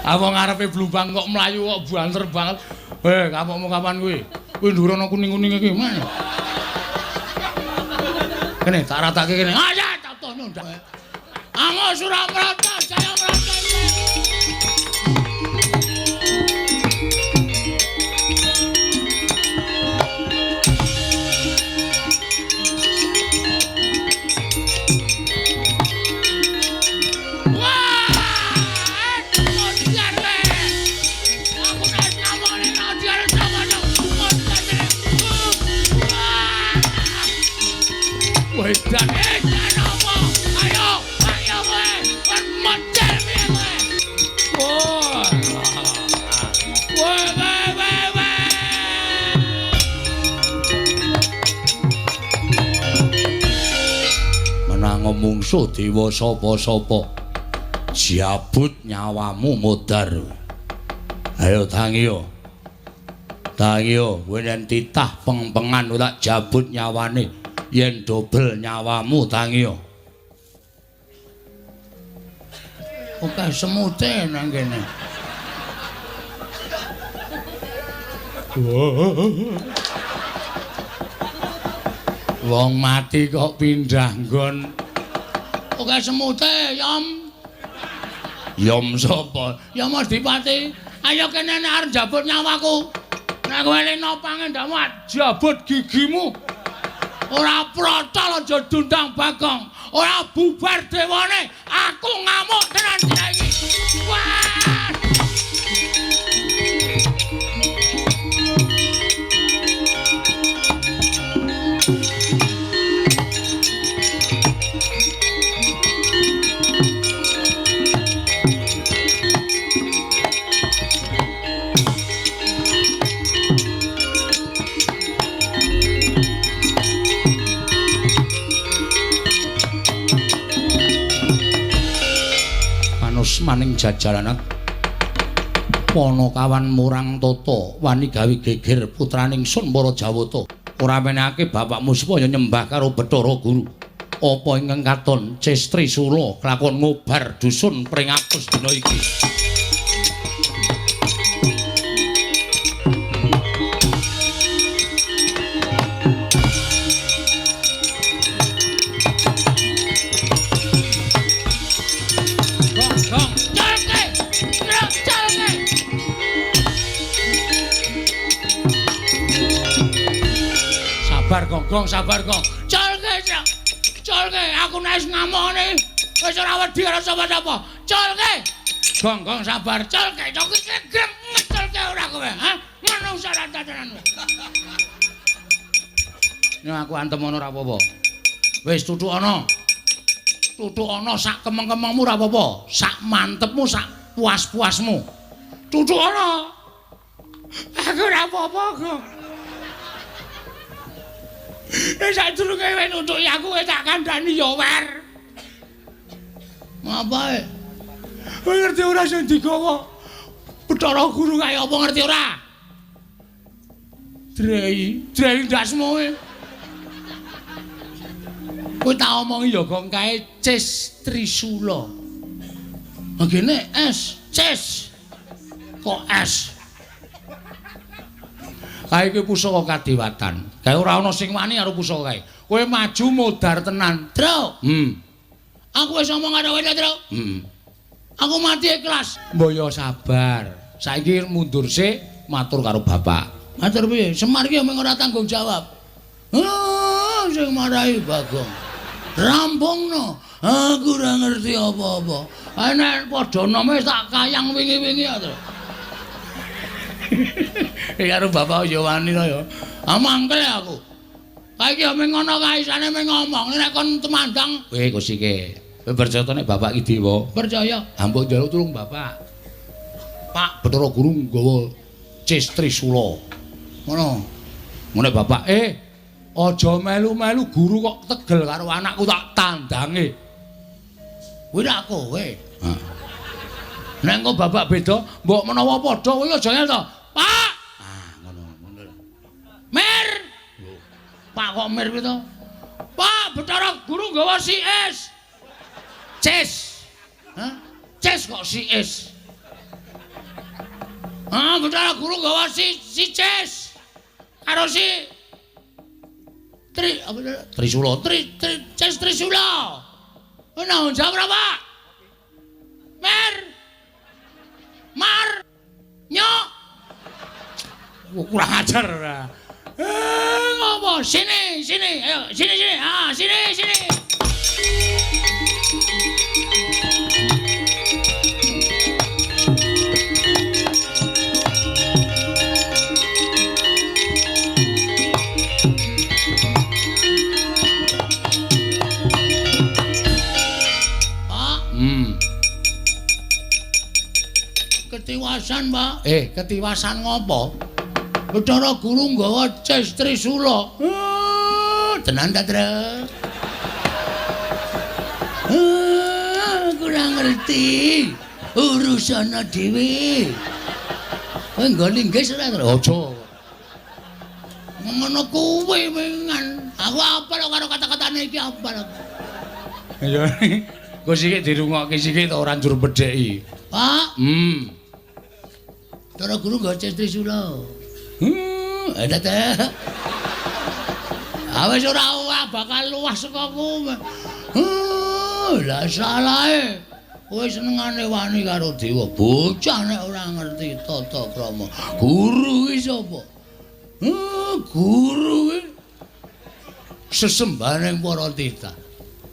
Apa ngarepe blubang kok mlayu kok banter banget. Kapokmu kapan kuwi? Kuwi ndurono kuning-kuning iki, Mas. Kene tak ratake kene. Ayo contohnya ndak. Ango Suramrata, Jaya Mrata. Wedan apa? Ayo kowe. Kon model piye kowe? Wah. Menang mungsuh dewa sapa-sapa. Jabut nyawamu modar. Ayo tangiyo. Kowe yen titah peng-pengan tak jabut nyawane. Yen dobel nyawamu tangiyo. Oke semute nang kene. Wong mati kok pindah nggon. Oke semute, Yom. Yom sapa? Ya Mas Dipati, ayo kene nek arep jabut nyawaku. Nek kowe leno pangendhamu jabut gigimu. Ora protol aja dundang Bagong. Ora bubar dewane. Aku ngamuk tenan iki. Wah! Maning jajalanan Panakawan murang tata wani gawe geger putraning Sun para Jawata ora menehake bapakmu supaya nyembah karo Bathara Guru apa ingkang katon Cestri Sula kelakon ngobar dusun pring apus dina iki. Sabar kok. Colke, aku nek wis ngamukne wis ora wedi karo sapa-sapa. Colke. Gong sabar, colke. Colke grem ngecolke ora kowe, ha? Manungsa ra tatanan. Nek aku antem ana ora apa-apa. Wis tuthuk ana. Tuthuk ana sak kemeng-kemengmu ora apa-apa. Sak mantepmu, sak puas-puasmu. Tuthuk ana. Aku ora apa-apa kok. Nek sadurunge kowe nutuki aku kowe tak kandhani ya wer. Ngapae? Kowe ngerti ora sing digawa? Bathara Guru kaya apa ngerti ora? Drei ndasmu kowe. Kowe tak omongi ya kok kae Cestri Sula. Ngene S, Ces. Kok S? Kae iki pusaka kadewatan. Kae ora ana sing wani karo pusaka kae. Kowe maju modar tenan. Truk. Aku wis ngomong karo kowe, Truk. Aku mati ikhlas. Mboyo sabar. Saiki mundur sik matur karo bapak. Matur piye? Semar ki mung ora tanggung jawab. Sing marahi Bagong. Rampungno. Aku ora ngerti apa-apa. Nek padha nome tak kayang wingi-wingi to. Karo bapak ya wani to ya. Mangkel aku. Kaiki ya ming ngono kaisane ming ngomong nek kon temandang. Kowe Gusike. Kowe percaya to nek bapak iki dewa? Percaya. Ambok njaluk tulung bapak. Pak Bathara Guru nggawa cis Trisula. Ngono. Ngene bapak, aja melu-melu guru kok tegel karo anakku tak tandange. Kuwi rak kowe. Heeh. Nek engko bapak beda, mbok menawa padha kowe aja ngel to. Pak, Ngono. Mir. Pak kok mir kuwi to? Pak Bathara Guru nggawa si es. Cis. Hah? Cis kok si es. Bathara Guru nggawa si cis. Karo si Trisula. Cis Trisula. Ono jawab ora, Pak? Mer. Mar. Nyok. Kurang ajar ora. Ngopo? Sini. Ayo, sini. Sini. Ketiwasan, Pak. Ketiwasan ngopo? Bathara Guru nggawa cis Trisula. Tenan ta, Tra? Kurang ngerti. Urusana dhewe. Kowe nggo linggis ora, Tra? Aja. Ngono kuwi mengan. Aku apal karo kata-katane iki apal. Ya. Gusike dirungokke sithik to ora njur bedheki. Pak. Bathara Guru nggawa cis Trisula. Ada teh. Awes ora bakal luwih saka kowe. Lah salahe. Kowe senengane wani karo dewa. Bocah nek ora ngerti tata krama. Guru iki sapa? Guru iki sesembahaning para titah.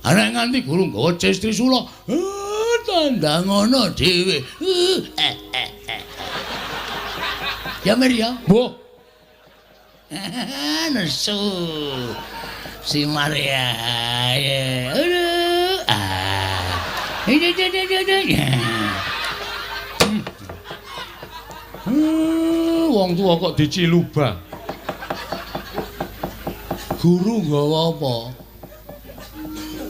Nek nganti guru nggawa cis Trisula, tandang ngono dhewe. Ya Mir ya. Mbah. Nesu. Si Maria. Aduh. Wong tuwa kok dicilubah. Guru nggawa apa?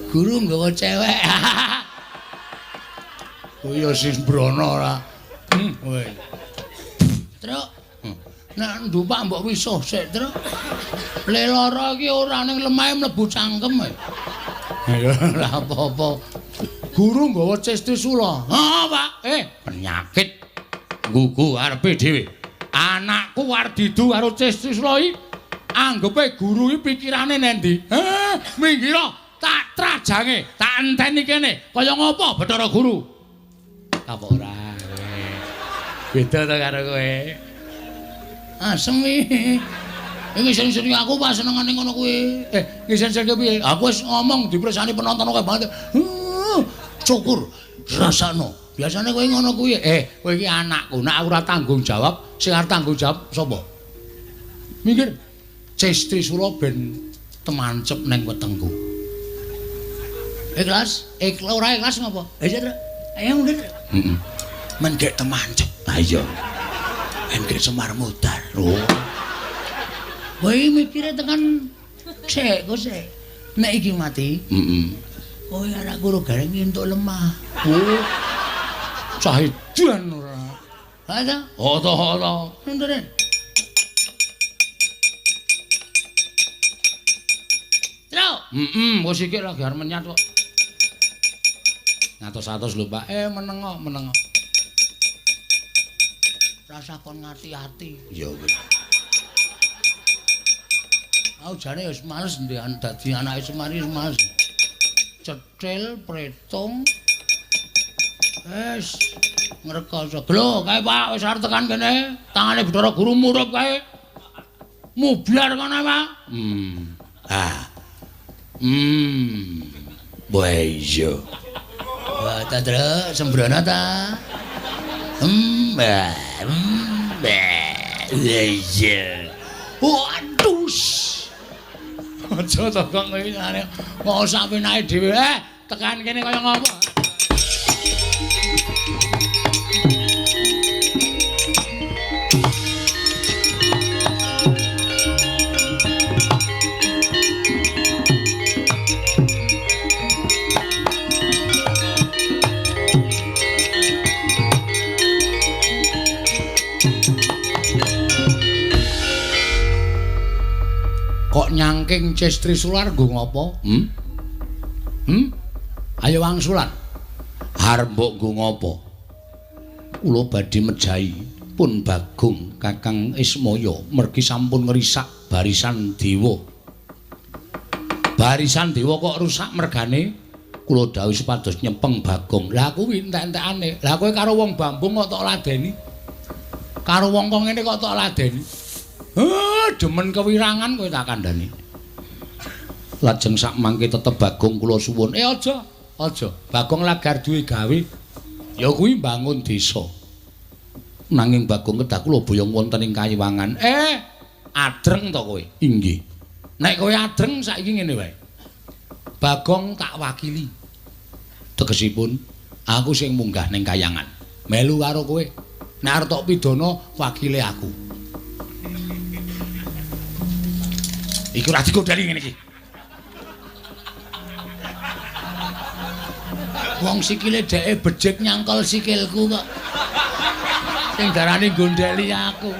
Guru nggawa cewek. Oh ya Sisbrana ora. Woi. Truk. Nek ndupak mbok wisuh sik, Truk. Le lara iki ora ning lemahe mlebu cangkem. Ya ora apa-apa. Guru nggawa cis Trisula. Pak. Penyakit nggugu arepe dhewe. Anakku arep didu karo cis Trisula iki. Anggepe guru iki pikirane nendi? Minggir Tak trajange, tak enteni kene. Kaya ngopo Bathara Guru? Apa ora? Beda to karo kowe. Asem iki. Iki sering-sering aku pas senengane ngono kuwi. Ngisen-sen piye? Aku wis ngomong dipresani penonton kowe banget. Cukur rasano. Biasane kowe ngono kuwi. Kowe iki anakku, nek aku ora tanggung jawab, sing arep tanggung jawab sapa? Minggir. Cis Trisula ben temancep ning wetengku. Ikhlas? Ora ikhlas ngopo? Ayo mundur. Heeh. Men gek temancep. Ha iya. Men gek Semar Mudar. Oh. Kowe mikire tekan sik, kok sik. Nek iki mati, kowe anak guru gareng entuk lemah. Oh. Cah edan ora. Ada? Hoto-hoto. Mundur. Truk. Wis iki lagi arep menyat kok. Ngatos-atos lho, Pak. Menengo. Rasa kon ngati-ati. Ya wis. Aku jane wis males ndek dadi anake Semari wis males. Cetil, pretung. Wes ngrekoso. Lho, kae Pak wis arep tekan kene. Tangane Bathara Guru murup kae. Mubyar kono, Pak. Wah iya. Wah ta Truk sembrono ta. Iya. Waduh. Aja to kok ngene. Kok sampe naik dhewe. Tekan kene kaya ngopo? Kok nyangking Cis Trisular nggo ngopo? Ayo wangsulan. Arep mbok nggo ngopo? Kula badhe mejahi pun Bagong Kakang Ismaya mergi sampun ngrisak barisan dewa. Barisan dewa kok rusak mergane kula dawuh supados nyepeng Bagong. Lah kuwi entek-entekane. Lah kowe karo wong Bambung kok tok ladeni? Karo wong kok ngene kok tok ladeni? Demen kewirangan kowe tak kandhani. Lajeng sak mangke tetep Bagong kula suwun. Aja. Bagong lagar duwe gawe. Ya kuwi mbangun desa. Nanging Bagong kedah kula boyong wonten ing Kayiwangan. Adreng to kowe? Inggih. Nek kowe adreng saiki ngene wae. Bagong tak wakili. Tegesipun aku sing munggah ning Kayangan. Melu karo kowe. Nek arep tok pidana wakile aku. Iku ra digodhani ngene iki. Wong sikile dheke bejek nyangkol sikilku kok. Sing darani gondheli aku.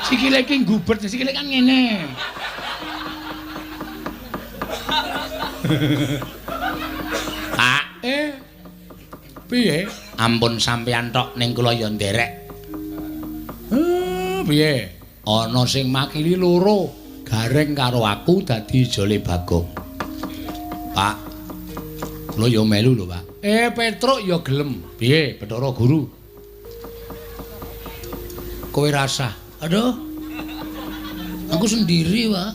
Sikile iki ngubet, sikile kan ngene. Piye? Ampun sampeyan tok ning kula ya nderek. Piye? Ana sing makili loro. Gareng karo aku dadi ijole Bagong. Pak. Kula ya melu lho, Pak. Petruk ya gelem. Piye, Bathara Guru? Kowe rasah. Aduh. Aku sendiri, Pak.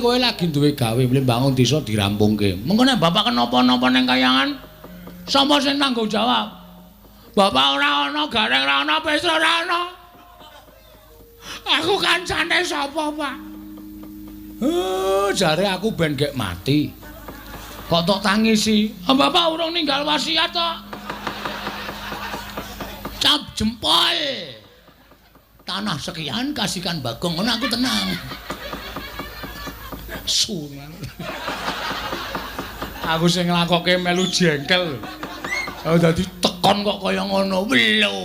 Kowe lagi duwe gawe mle bangun desa dirampungke. Mengko nek bapak kenapa-napa ning Kayangan, sapa sing tanggung jawab? Bapak ora ana, Gareng ora ana, Petruk ora ana. Aku kancane sapa, Pak? Jare aku ben gek mati. Kok tok tangisi? Bapak urung ninggal wasiat kok. Cap jempol. Tanah sekian kasihkan Bagong, ngono aku tenang. Sunan. Aku sing nglakoke melu jengkel. Oh dadi tekon kok kaya ngono. Lho,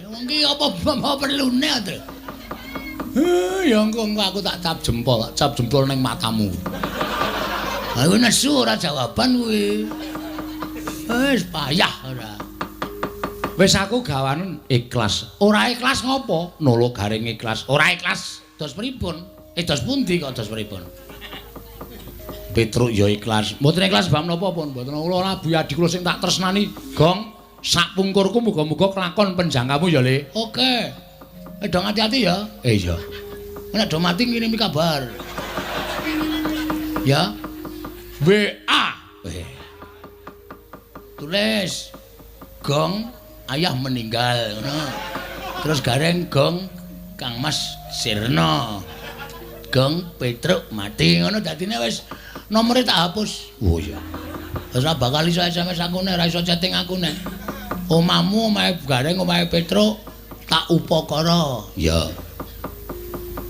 wong iki apa perlune, Tru? Ya engko aku tak cap jempol ning matamu. Aku nesu ora jawaban kuwi. Wis payah ora. Wis aku gawanen ikhlas. Ora ikhlas ngopo? Nolo garing ikhlas. Ora ikhlas. Dos pripun? Dos pundi kok dos pripun? Petruk ya ikhlas. Mboten ikhlas bab napa pun. Mboten kula ora buyadi kula sing tak tresnani. Gong, sak pungkurku muga-muga kelakon penjangkamu ya, Le. Oke. Dong hati-hati ya. Iya. Nek do mati ngirimi kabar. Ya. WA. Tulis. Gong, ayah meninggal. Terus Gareng Gong, Kang Mas Sirna. Gong, Petruk mati. Ngono dadine wis nomore tak hapus. Oh iya. Wis ora bakal iso SMS aku nek ora iso chatting aku nek. Omahmu, omahe Gareng, omahe Petruk tak upakara. Ya.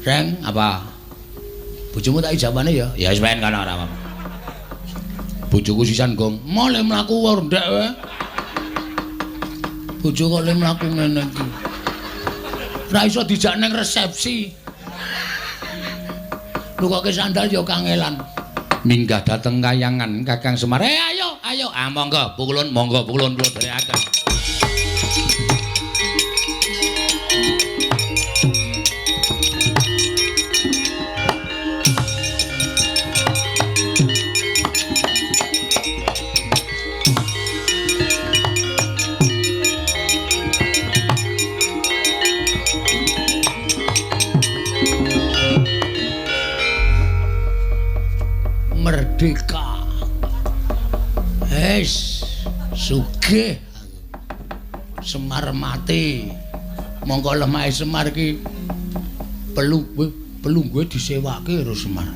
Reng, apa? Bojomu tak ijabane ya? Ya wis ben kana ora apa. Bojoku sisan Gong, male mlaku wae ndek wae. Bojo kok le mlaku ngene iki. Ora iso dijak ning resepsi. Lho kok ke sandal ya kangelan. Minggah dateng Kayangan Kakang Semar. Ayo. Monggo pukulun kula dherekaken. Merdeka. Wis sugih Semar mati. Monggo lemahe Semar ki pelungguhe disewake karo Semar.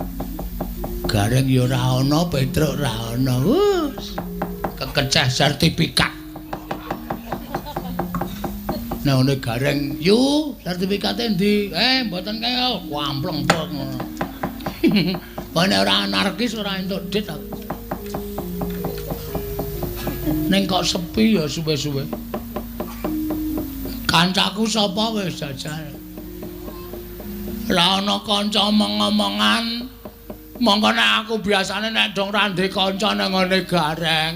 Gareng ya ora ana, Petruk ora ana. Wus. Kekecah sertifikat. Nah ngene gareng, "Yu, sertifikate ndi?" Mboten kaya kampleng-pleng ngono. Bane ora anarkis ora entuk dit aku. Ning kok sepi ya suwe-suwe. Kancaku sapa wis jajal. Lah ana kanca omong-omongan. Monggo nek aku biasane nek dong ra ndek kanca nang ngene gareng.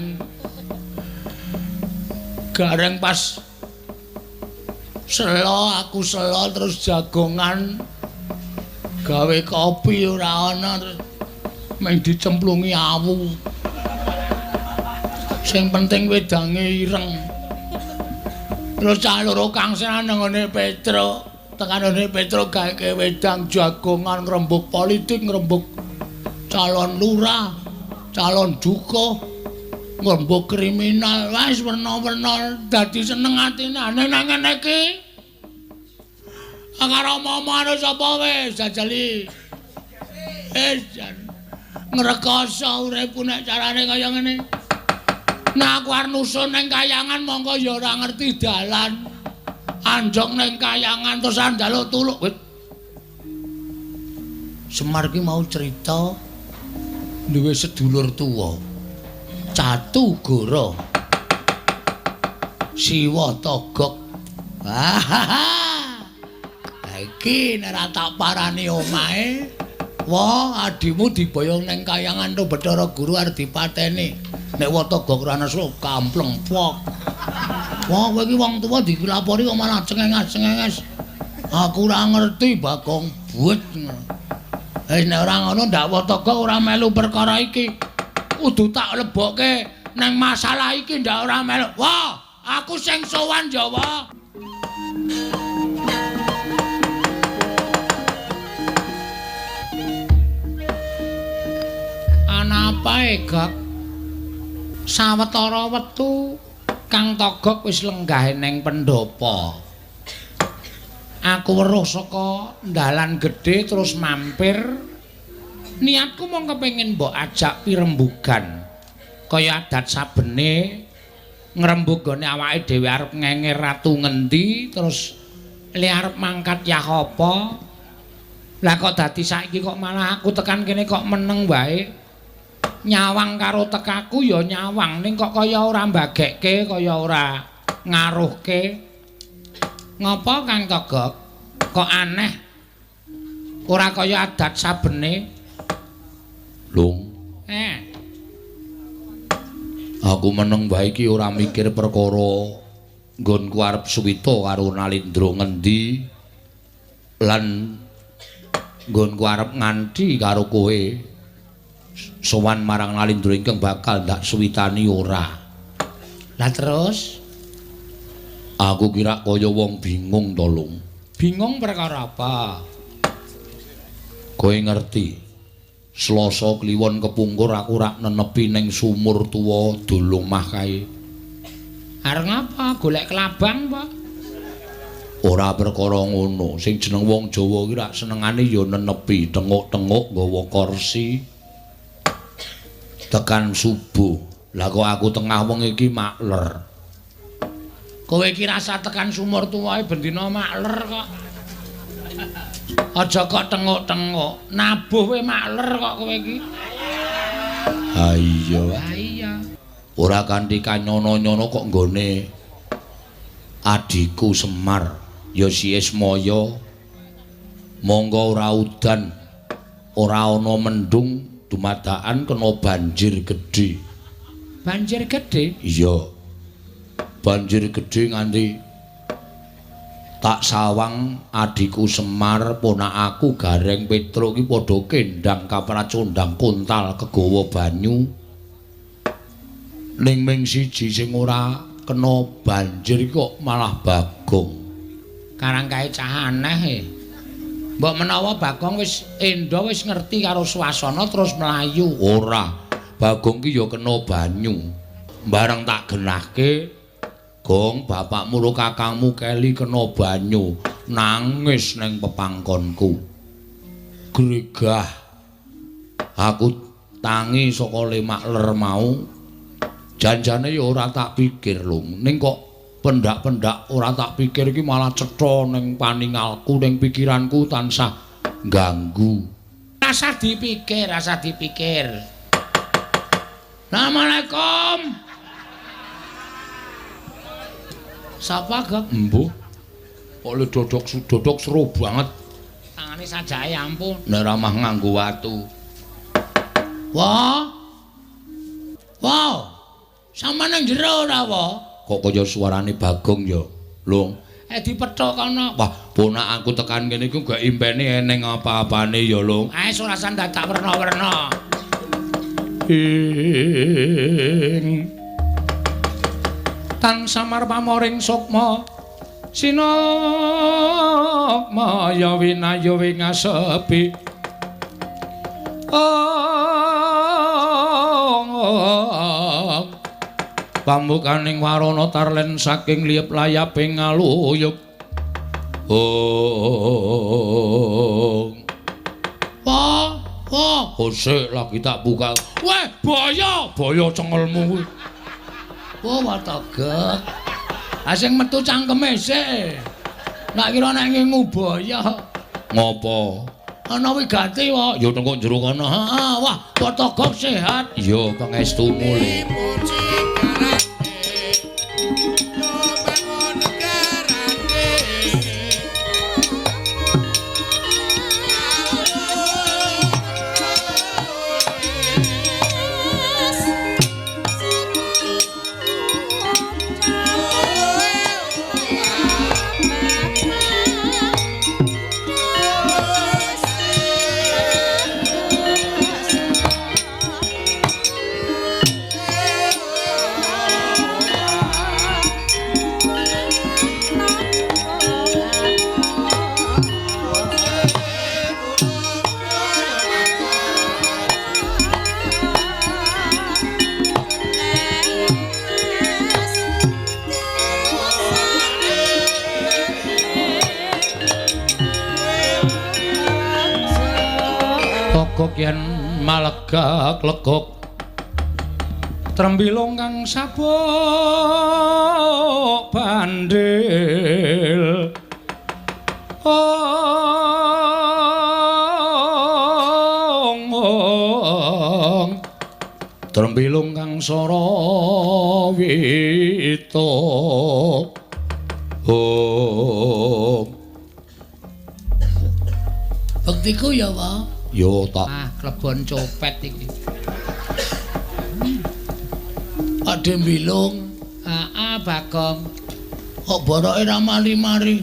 Gareng pas aku selo terus jagongan gawe kopi ora ana mung dicemplungi awu. Sing penting wedange ireng. Terus cah loro kangsenan nang ngene Petruk. Tekanane Petruk gawe wedang jagongan ngrembug politik, ngrembug calon lurah, calon dukuh, ngrembug kriminal. Wis werna-werna dadi seneng atine nang ngene iki. Karo momone sapa wis jajali. Jan ngrekoso uripku nek carane kaya ngene. Nah aku arep nusun ning kayangan monggo ya ora ngerti dalan. Anjong ning kayangan terus njaluk tuluk. Semar ki mau cerita duwe sedulur tuwa. Catu Goro. Siwa Togok. Iki nek ora tak parani omahe, wah adimu diboyong ning kayangan to Bathara Guru arep dipateni. Nek Watogok ora nesu kampleng pok. Wah kowe iki wong tuwa dilapori kok malah cengenges-cengenges. Aku ora ngerti Bagong buet. Wis nek ora ngono ndak Watogok ora melu perkara iki. Kudu tak lebokke nang masalah iki ndak ora melu. Wah, aku sing sowan Jawa. Anapae Gak? Sawetara wektu Kang Togok wis lenggah ning pendopo. Aku weruh saka dalan gedhe terus mampir. Niatku mung kepengin mbok ajak pirembugan. Kaya adat sabene ngrembug gone awake dhewe arep ngenger ratu ngendi terus li arep mangkat yah apa. Lah kok dadi saiki kok malah aku tekan kene kok meneng wae. Nyawang karo tekaku ya nyawang ning kok kaya ora mbagekke kaya ora ngaruhke. Ngapa Kang Togok? Kok aneh? Ora kaya adat sabene. Lung. Aku meneng wae iki ora mikir perkara nggonku arep suwita karo Nalindra ngendi lan nggonku arep nganti karo kowe. Sowan marang Nalindra ingkang bakal ndak suwitani ora. Lah terus aku kira kaya wong bingung to, Lung. Bingung perkara apa? Kowe ngerti? Selasa kliwon kepungkur aku rak nenepi ning sumur tuwa Dolomah kae. Arep ngapa? Golek kelabang apa? Ora perkara ngono. Sing jeneng wong Jawa ki rak senengane ya nenepi, tenguk-tenguk nggawa kursi. Tekan subuh. Lah kok aku tengah wong iki makler. Kowe iki rasa tekan sumur tuwae bendina makler kok. Aja kok tenguk-tenguk. Nabuh kowe makler kok kowe iki. Ha iya. Ha iya. Ora kanthi kanyono-nyono kok nggone adiku Semar ya si Ismaya. Monggo ora udan, ora ana mendung. Dumadakan kena banjir gedhe. Banjir gedhe? Iya. Banjir gedhe nganti tak sawang adiku Semar, ponakku Gareng Petruk iki padha kendang kapracondang kuntal kegawa banyu. Ning ming siji sing ora kena banjir kok malah Bagong. Karangkae cah aneh. Mbok menawa Bagong wis endo wis ngerti karo swasana terus mlayu. Ora. Bagong ki ya kena banyu. Bareng tak genahke, Gong, bapakmu karo kakangmu keli kena banyu, nangis ning pepangkonku. Gregah. Aku tangi saka lemak ler mau. Janjane ya ora tak pikir, Lung. Ning kok pendak-pendak ora tak pikir iki malah cetha ning paningalku, ning pikiranku tansah ganggu. Rasa dipikir. Assalamualaikum. Sapa, Gek? Embuh. Kok le dodok seru banget. Tangane sajake ampun. Nek ramah nganggo watu. Wah. Sampe nang jero ora, Wah? Kok kaya suarane Bagong ya, Lung. Dipethuk kono. Wah, ponakku tekan kene iku gak impene eneng apa-apane ya, Lung. Ae surasan dadak werna-werna. Tan samar pamoring sukma sinokma ya winaya wingasepi pambukaning warana tarlen saking liyep layaping ngaluyup Sik lagi tak buka. Weh, Boyo cengelmu kuwi. Wategek. Sing metu cangkeme sik. Nak kira nek ngubaya. Ngopo? Ana wigati wae. Ya tengko jero kono. Heeh, wah, wategek sehat. Ya pangestumu le. Yen malegak legok trembilung kang sabuk bandil trembilung kang sarawita Bektiku ya, Pak. Yo tak klebon copet iki. Ade mbilung. Bagong. Kok boroke ra mari-mari?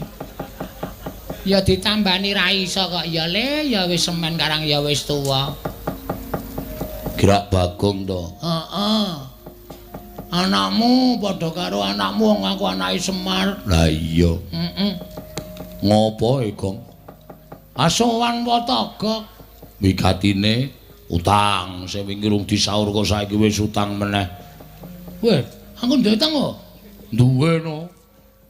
Ya ditambani ra iso kok ya le, ya wis semen karang ya wis tuwa. Gerak Bagong to. Heeh. Anakmu padha karo anakmu wong aku anake Semar. Lah iya. Heeh. Ngopo e, Gong? Asowan wategek. Wigatine utang sing wingi rung disaur kok saiki wis utang meneh. Weh, aku duwe utang kok. Duwe no.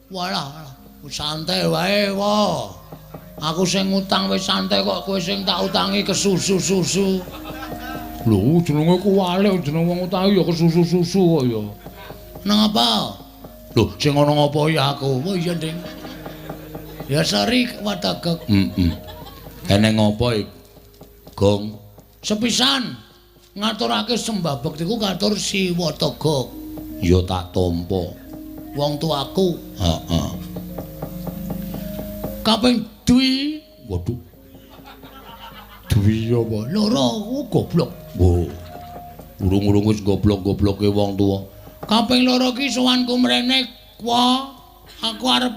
Walah, santai wae, wo. Aku sing utang wis santai kok kowe sing tak utangi kesusu-susu. Lho, jenenge ku walik jeneng wong utang ya kesusu-susu kok ya. Nang apa? Lho, sing ana ngopo ya aku? Oh iya, Ding. Ya sorry wategek. Eneng ngopo iki? Gong, sepisan ngaturake sembah bektiku katur si Wategek. Ya tak tampa. Wong tuaku. Heeh. Kaping Dwi. Waduh. Dwi apa? Loro goblok. Wo. Urung-urung wis goblok-gobloke wong tuwa. Kaping loro ki sowanku mrene kwa. Aku arep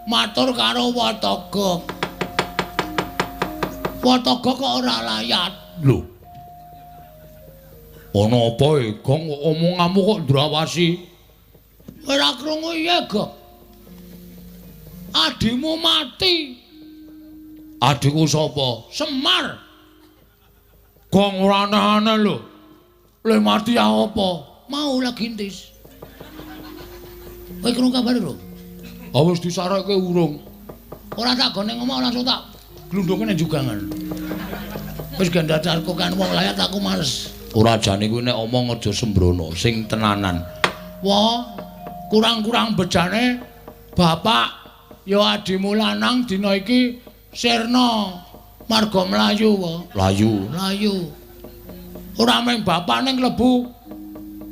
matur karo Wategek. Wategek kok ora layat. Lho. Ana apa e, Gong? Omonganmu kok ndrawasi? Ora krungu ya, Gek. Adimu mati. Adikku sapa? Semar. Gong ora aneh-aneh lho. Le mati apa? Mau lagi ntis. Kowe krungu kabare, Bro? Wis disareke urung. Ora tak gone ngomong langsung tak glundhunge nang jugangan. Wis gandadarku kan wong layat aku males. Ora jane kuwi nek omong aja sembrono, sing tenanan. Wah, kurang-kurang bejane bapak ya adimu lanang dina iki sirna marga mlayu wae. Mlayu. Ora mung bapak ning klebu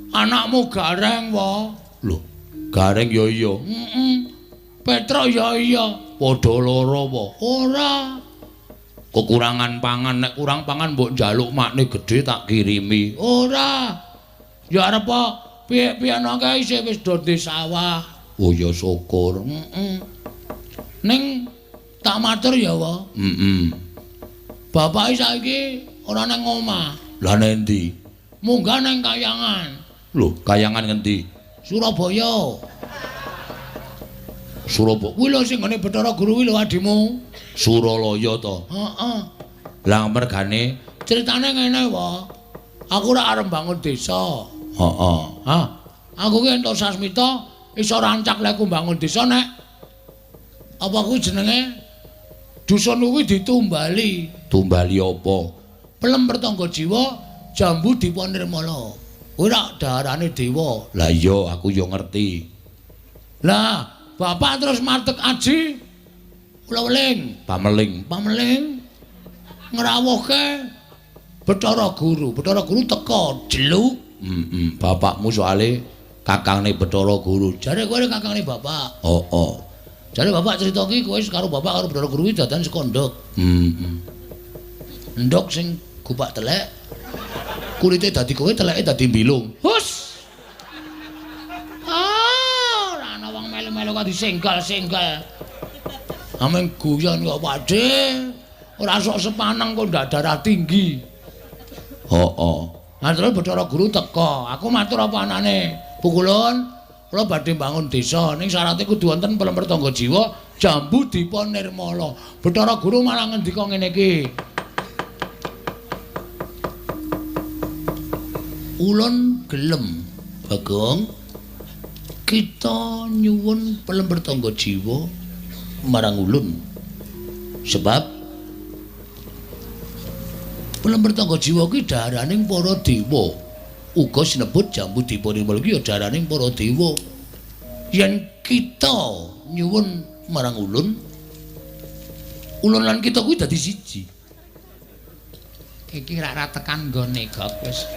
anakmu Gareng wae. Lho, Gareng ya iya. Petro ya iya. Padha lara apa? Ora. Kekurangan pangan, nek kurang pangan mbok njaluk makne gedhe tak kirimi. Ora. Ya arep piye-piye nang isih wis do di sawah. Oh ya syukur. Ning tak matur ya wae. Bapak saiki ora nang omah. Lah nendi? Munggah nang kayangan. Lho, kayangan ngendi? Surabaya. Surabaya. Kuwi lho sing ngene Bathara Guru kuwi lho adimu. Suralaya to. Heeh. Lah mergane Ceritane ngene wae. Aku ora arep bangun desa. heeh. Hah? Aku ki entuk sasmita iso rancak lek ku bangun desa nek apa kuwi jenenge dusun kuwi ditumbali. Tumbali apa? Pelem pertangga jiwa jambu dipa nirmala. Kuwi rak daharane dewa. Lah iya aku yo ngerti. Lah, bapak terus martek aji kula weling, Pameling. ngrawuhke Bathara Guru. Bathara Guru teka jeluk. Bapakmu soalé kakangne Bathara Guru. Jare kowe kakangne bapak. Oh. Jare bapak cerita ki kowe karo bapak karo Bathara Guru iki dadan saka ndok. Ndok sing gupak telek. Kulite dadi kowe, teleke dadi mbilung. Hus. Ora ana wong melu-melu kok disenggal-senggal. Ameng guyon kok Pakde. Ora sok sepaneng kok ndak darah tinggi. Oh. Nah terus Bathara Guru teka. Aku matur apa anane? Pukulun, kula badhe bangun desa. Ning syaraté kudu wonten pelem pertangga jiwa, jambu dipa nirmala. Bathara Guru malah ngendika ngene iki. Ulun gelem, Bagong. Kita nyuwun pelem pertangga jiwa marang ulun. Sebab pelem pertangga jiwa kuwi daharaning para dewa. Uga sinebut jambu dipa nirmala kuwi ya daharaning para dewa. Yen kita nyuwun marang ulun lan kita kuwi dadi siji. Iki rak tekan nggone gok wis.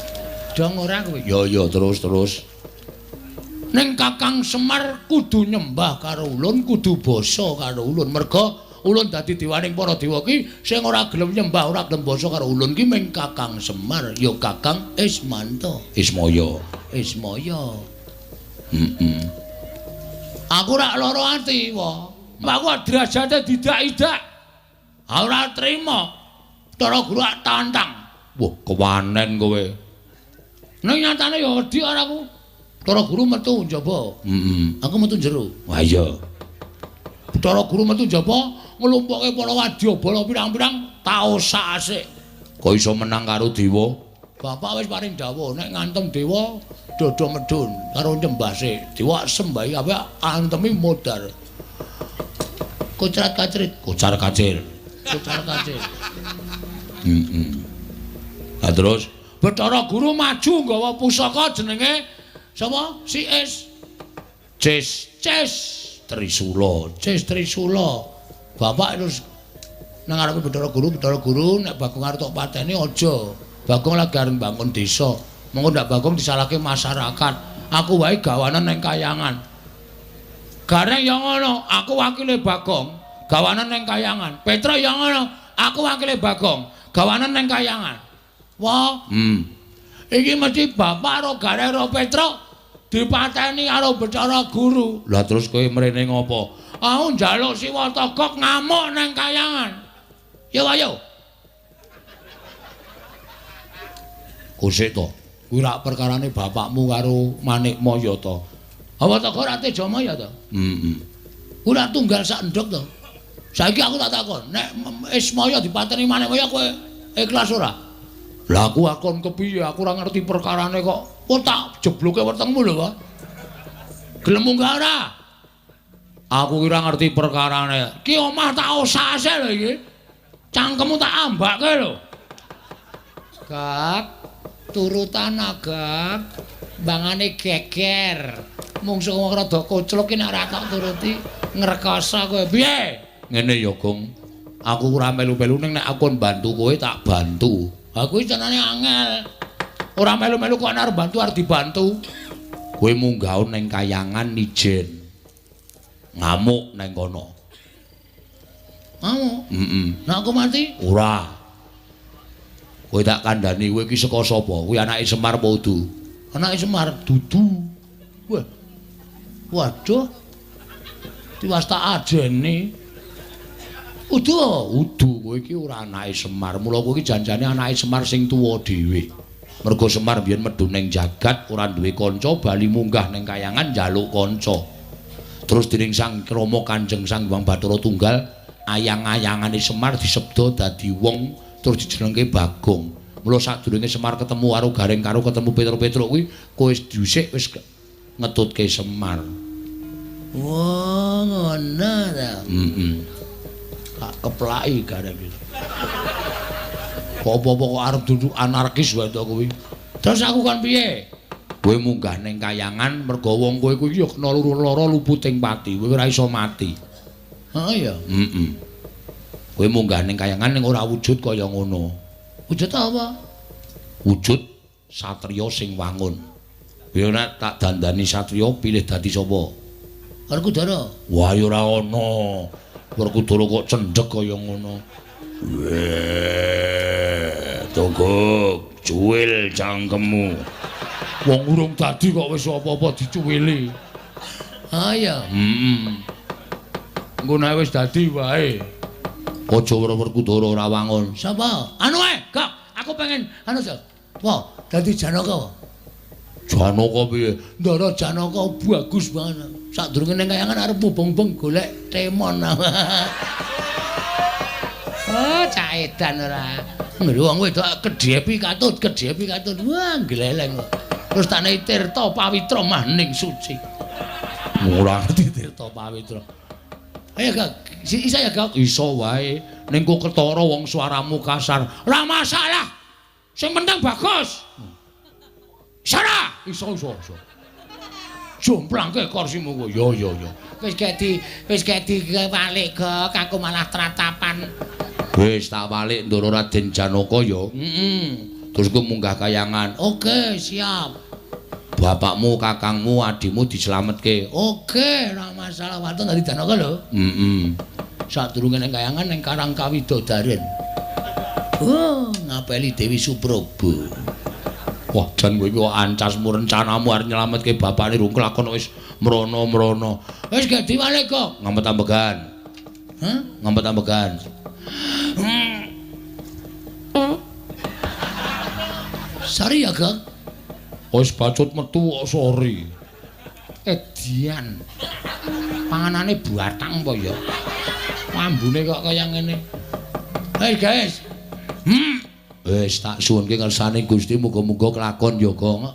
Dong ora kowe. Ya terus. Ning Kakang Semar kudu nyembah karo ulun, kudu basa karo ulun. Merga ulun dadi dewaning para dewa ki sing ora gelem nyembah, ora gelem basa karo ulun ki mung Kakang Semar, ya Kakang Ismanta. Ismaya. Aku rak lara ati wae. Aku derajate didak-idak. Ora trima. Bathara Guru tantang. Wah, kewanen kowe. Ning nyatane ya wedi karo aku. Bathara Guru metu njaba. Aku metu jero. Wah iya. Bathara Guru metu njaba nglumpukke para wadyabala pirang-pirang taosak asik. Kok iso menang karo dewa? Bapak wis paring dawuh nek ngantem dewa dodo medun karo nyembase. Dewa sembahi apa antemi modar. Kocar-kacrit. Lah terus Bathara Guru maju nggawa pusaka jenenge sapa? Cis Trisula. Bapak terus nang ngarepe Bathara Guru nek Bagong arep tok pateni aja. Bagong lagi arep bangun desa. Monggo ndak Bagong disalahke masyarakat. Aku wae gawanan ning kayangan. Gareng ya ngono, aku wakile Bagong, gawanan ning kayangan. Petro ya ngono, aku wakile Bagong, gawanan ning kayangan. Wah. Iki mesti bapak karo Gareng karo Petro dipateni karo Bathara Guru. Lah terus kowe mrene ngopo? Aku njaluk Siwata Gok ngamuk nang kayangan. Yo ayo. Kusik to. Kuwi rak perkarane bapakmu karo Manikmaya to. Apa to kok ora Tejamaya to? Kuwi rak tunggal sak endhok to. Saiki aku tak takon, nek Ismaya dipateni Manikmaya kowe ikhlas ora? Lah aku akon kepiye? Aku ora ngerti perkarane kok. Kok tak jebloke wetengmu lho, Pak. Gelem munggah ora? Aku kira ngerti perkarane. Ki omah tak osase lho iki. Cangkemmu tak ambake lho. Gak, turutan agak, bangane geger. Mungsuh wong rada koclok nek ora tak turuti ngrekoso kowe. Piye? Ngene ya, Gong. Aku ora melu-melu ning nek aku bantu kowe tak bantu. Aku iki cenane angel. Ora melu-melu kok arep bantu arep dibantu. Kowe munggah ning kayangan ijen. Ngamuk nang kono. Mau? Nek aku mati? Ora. Kowe tak kandhani kowe iki saka sapa? Kuwi anake Semar apa Udu? Anake Semar dudu. Wah. Waduh. Tiwas tak ajeni. Udu kowe iki ora anake Semar. Mula kowe iki janjane anake Semar sing tuwa dhewe. Mergo Semar biyen medhu ning jagat ora duwe kanca bali munggah ning kayangan njaluk kanca. Terus dening Sang Rama Kanjeng Sang Hyang Bathara Tunggal ayang-ayangane Semar disebda dadi wong terus dijenengke Bagong. Mula sadurunge Semar ketemu karo Gareng karo ketemu Petruk-Petruk kuwi kowe dhisik wis ngetutke Semar. Wah, ngono ta. Tak keplaki Gareng iki. Apa-apa kok arep duduk anarkis wae to kuwi. Terus aku kan piye? Kowe munggah ning kayangan mergo wong kowe kuwi ya kena lara luputing pati, kowe ora iso mati. Heeh ya. Kowe munggah ning kayangan ning ora wujud kaya ngono. Wujud apa? Wujud satriya sing wangun. Ya nek tak dandani satriya pilih dadi sapa? Werkudara. Wah ya ora ana. Werkudara kok cendhek kaya ngono. Togok, cuwil cangkemmu. Wong urung dadi kok wis apa-apa dicuwili. Ah ya. Engko nek wis dadi wae. Aja Werkudara ora wangun. Sapa? Anu Gak. Aku pengen anu, Jas. Wah, dadi Janaka. Janaka piye? Ndara Janaka bagus banget. Sadurunge ning kayangan arep mubeng-mubeng golek temon. Oh, cah edan ora. Ngeri wong wedok kedhepi katut. Wah, gleleng kok. Terus tak nek Tirta Pawitra maning suci. Ora ngerti Tirta Pawitra. Ayo Gak, isa ya Gak. Iso wae. Ning kok ketara wong suaramu kasar. Ora masalah. Sing penting bagus. Sana. Iso. Jomplangke kursimu kok. Ya. Wis gek diwalik Gak, aku malah tratapan. Wis tak walik Ndara Raden Janaka ya. Terus ku munggah kayangan. Oke, siap. Bapakmu, kakangmu, adimu dislametke. Oke, ora masalah. Waton dadi Janaka lho. Sadurunge ning kayangan ning Karang Kawidodaren. Oh, ngapeli Dewi Supraba. Wah, jan kowe iki kok ancasmu rencanamu arep nyelametke bapakne rung kelakon wis mrono-mrono. Wis gak diwalik kok. Ngempet ambegan. Hah? Ngempet ambegan. Sari ya, Gak? Wis bacut metu kok sori. Edian. Panganane batang apa ya? Ambune kok kaya ngene. Hei, guys. Wis tak suwunke ngersane Gusti muga-muga kelakon ya, Gong.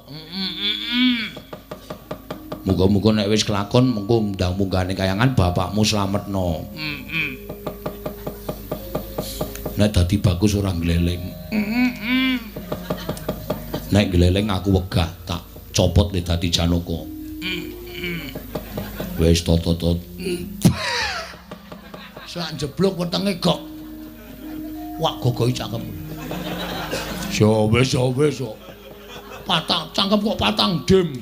Muga-muga nek wis kelakon mengko ndang munggahane kayangan bapakmu slametno. Nek dadi bagus ora gleleng. Nek gleleng aku wegah tak copot nek dadi Janaka. Wis tot. Sak jeblok wetenge Gok. Wak gogohi cangkem. Wis. Patang cangkem kok patang dim.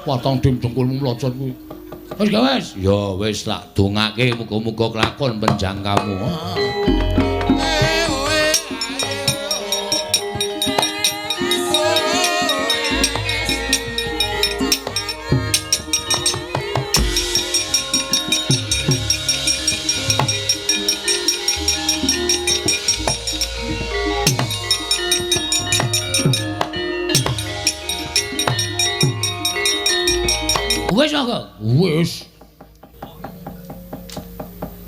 Patang dim dengkulmu mlocot kuwi. Wis gak wis? Ya wis tak dongake muga-muga kelakon penjangkamu. Wis kok. Wis.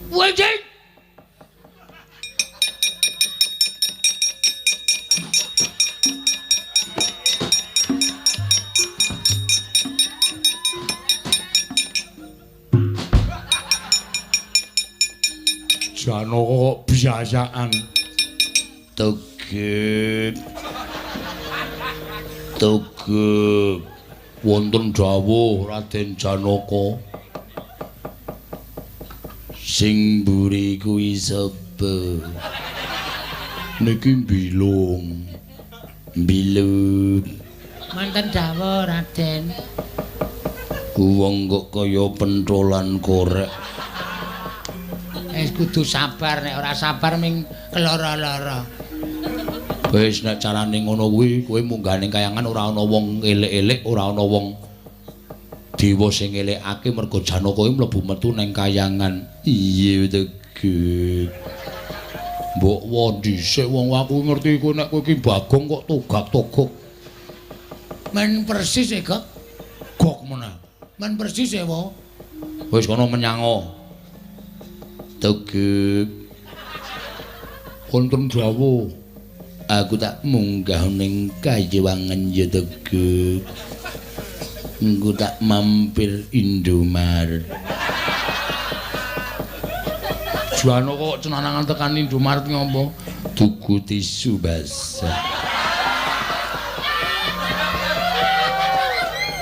Wis. Janaka kok biasaan. Tegek. Tegek. Wonten dawuh Raden Janaka. Sing mburi kuwi sapa? Niki Bilung. Bilung. Manten dawuh Raden. Wong kok kaya pentolan korek. Kudu sabar nek ora sabar ming keloro-loro. Wis nek carane ngono kuwi kowe munggahane kayangan ora ana wong elek-elek, ora ana wong dewa sing elekake mergo Janaka kuwi mlebu metu ning kayangan. Iya tegek. Mbok wae dhisik wong aku ngerti kowe nek kowe iki Bagong kok togak-togok. Men persis e, Gok. Gok meneh. Men persis e, wo. Wis kono menyango. Tegek. Wonten dawuh. Aku tak munggah ning Kajewangen ya Tegek. Engko tak mampir Indomaret. Janaka kok cenanangan tekan Indomaret ngompo? Tuku tisu basah.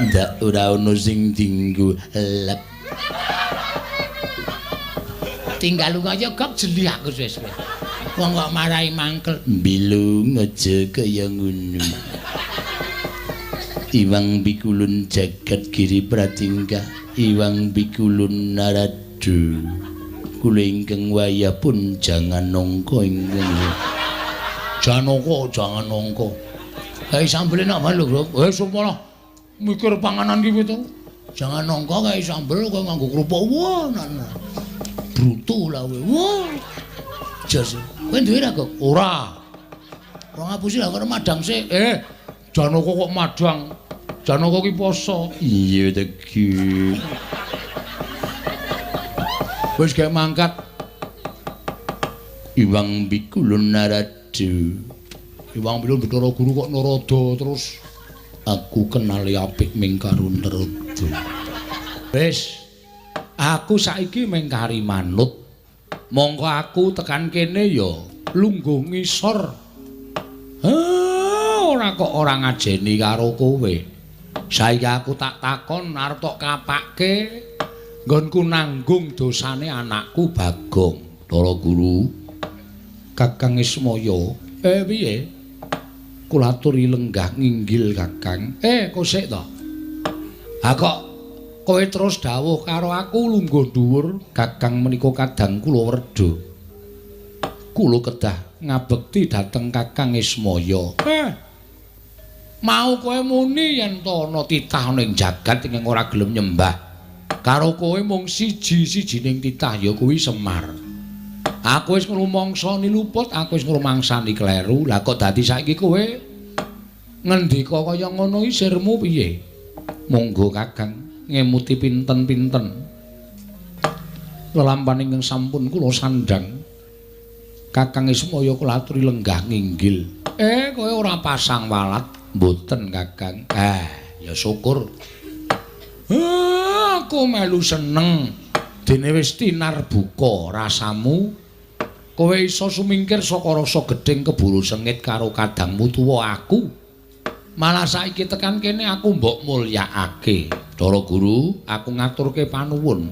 Ndak ora ono sing dinggo lep. Tinggal lunga ya Gok jeli aku wis. Wong kok marahi mangkel. Bilung aja kaya ngono. Iwang bikulun jagat giri pratingkah, iwang bikulun naradu. Kula ingkang wayah pun jangan nongko ingkang. Janaka jangan nongko. Kae sambel nak malu, Bro. Wis sumpah mikir panganan ki to. Jangan nongko kae sambel kowe nganggo kerupuk. Wah, brutu lah kowe. Wah. Jas. Kowe duwe ra, Kok? Ora. Ora ngapusi lah karo madang sik. Janaka kok madang. Janaka ki poso. Iya Tegek. Wis gak mangkat. Iwang bikulun naradu. Iwang bilun Bathara Guru kok narada terus aku kenali apik ming karo Narada. Wis aku saiki ming kari manut. Mongko aku tekan kene ya lungguh ngisor. Ora kok ora ngajeni karo kowe. Saiki aku tak takon arep tok kapakke nggonku nanggung dosane anakku Bagong. Bathara Guru. Kakang Ismaya. Piye? Kula aturi lenggah nginggil Kakang. Kok sik to? Ha kok kowe terus dawuh karo aku lungguh dhuwur, Kakang menika kadang kula werda. Kula kedah ngabekti dhateng Kakang Ismaya. Mau kowe muni yen to ana titah ning jagat ingkang ora gelem nyembah. Karo kowe mung siji-sijining titah ya kuwi Semar. Aku wis ngrumangsani luput, aku wis ngrumangsani kleru. Lah kok dadi saiki kowe ngendika kaya ngono iki sirmu piye? Monggo Kakang ngemuti pinten-pinten lelampahan ingkang sampun kula sandhang. Kakang Ismaya kula aturi lenggah nginggil. Kowe ora pasang walat mboten Kakang. Ya syukur. Aku melu seneng dene wis tinar buka rasamu. Kowe iso sumingkir saka rasa gedeng keburu sengit karo kadangmu tuwa aku. Malah saiki tekan kene aku mbok mulyakake. Bathara Guru, aku ngaturke panuwun.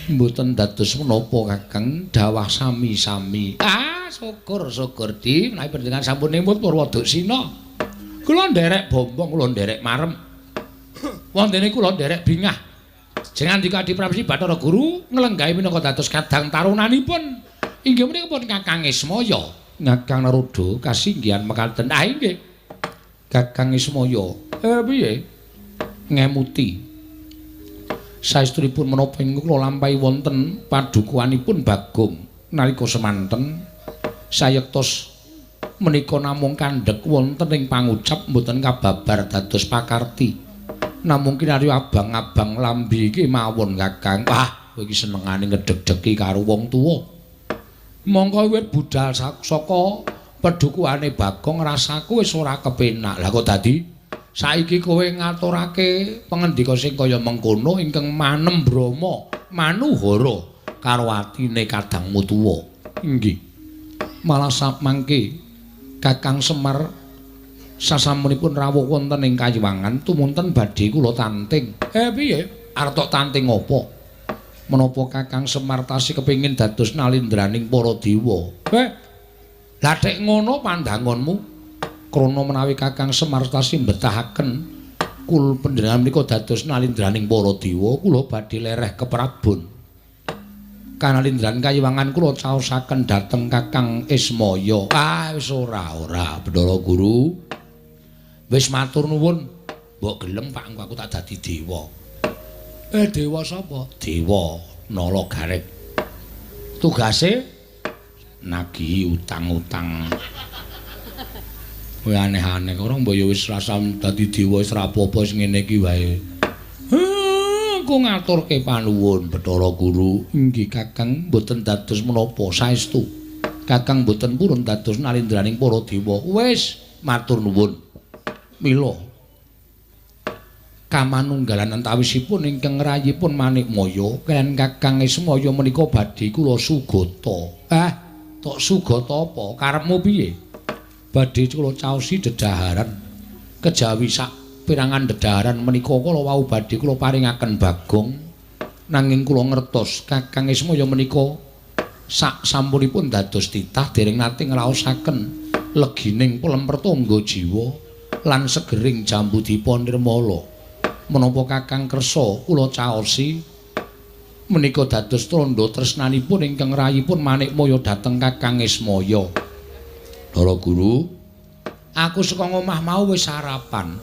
Mboten dados menapa Kakang, dawah sami-sami. Syukur-syukur Di, menawi panjenengan sampun nemut Purwadaksina. Kula nderek bombong, kula nderek marem. Wontene kula nderek bingah. Jengandika Adi Prabu Bathara Guru nglenggahi minangka dados kadang tarunanipun. Inggih menika pun Kakang Ismaya. Kakang Narada kasinggihan mekaten. Inggih. Kakang Ismaya. Piye? Ngemuti. Saestunipun menapa ingkang kula lampahi wonten padukuhanipun Bagong nalika semanten sayektos menika namung kandhek wonten ing pangucap mboten kababar dados pakarti. Namung kinarya abang-abang lambi iki mawon Kakang. Kowe iki senengane ngedeg-degi karo wong tuwa. Mongko wiwit budal saka padukuhane Bagong rasaku wis ora kepenak. Lah kok dadi saiki kowe ngaturake pangendika sing kaya mengkono ingkang manem Brama Manuhara karo atine kadangmu tuwa. Inggih. Malah samangke Kakang Semar sasampunipun rawuh wonten ing Kayiwangan tumunten badhe kula tanting. Piye? Arep tok tanting apa? Menapa Kakang Semar tasih kepengin dados nalindraning para dewa? Lah nek ngono pandangonmu krana menawi Kakang Semar tasih mbetahaken kul panjenengan menika dados nalindraning para dewa, kula badhe lereh keprabon. Kanalindran Kayiwangan kula caosaken dhateng Kakang Ismaya. Wis ora Bathara Guru. Wis matur nuwun. Mbok gelem Pak engko aku tak dadi dewa. Dewa sapa? Dewa Nala Gareng. Tugase nagihi utang-utang. Kowe aneh-aneh ora mbok ya wis rasa dadi dewa wis ora apa-apa wis ngene iki wae. Aku ngaturke panuwun Bathara Guru. Inggih Kakang, mboten dados menapa saestu. Kakang mboten purun dados nalindraning para dewa. Wis matur nuwun. Mila kamanunggalan antawisipun ingkang rayipun Manikmaya kaliyan Kakang Ismaya menika badhe kula sugata. Tok sugata apa? Karepmu piye? Badhe kula caosi dedaharan. Kejawi sak pirangan dedaharan menika kula wau badhe kula paringaken Bagong. Nanging kula ngertos Kakang Ismaya menika sak sampunipun dados titah dereng nate ngraosaken legining pelempertangga jiwa lan segering Jambudippa Nirmala. Menapa Kakang kersa kula caosi menika dados trandha tresnanipun ingkang rayipun Manikmaya dhateng Kakang Ismaya. Para Guru, aku saka omah mau wis sarapan.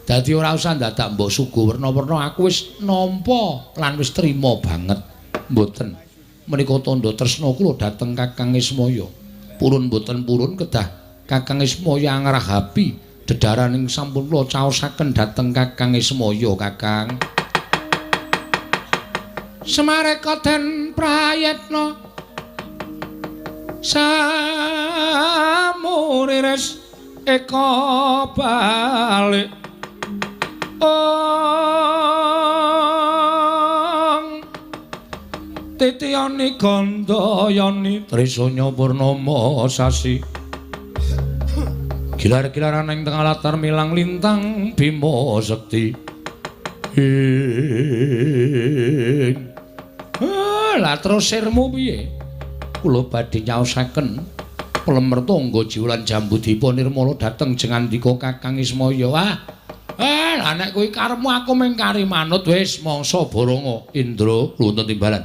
Dadi ora usah dadak mbok sugo werna-werna, aku wis nampa lan wis trima banget. Mboten. Menika tandha tresna kula dhateng Kakang Ismaya. Purun mboten purun kedah Kakang Ismaya ngrahapi dedaraning sampun kula caosaken dhateng Kakang Ismaya, Kakang. Semareka den prayetna samurires eka balik titiyani gandayani trisanya purnama sasi gilar-gilaran ing tengah latar milang lintang Bima Sekti. Lah terus sirmu piye? Kula badhe nyaosaken Plemertangga Jiwa lan Jambudippa Nirmala dhateng jengandika Kakang Ismaya. Lah nek kuwi karepmu aku mengkari manut wis mangsa Baranga Indra wonten timbalan.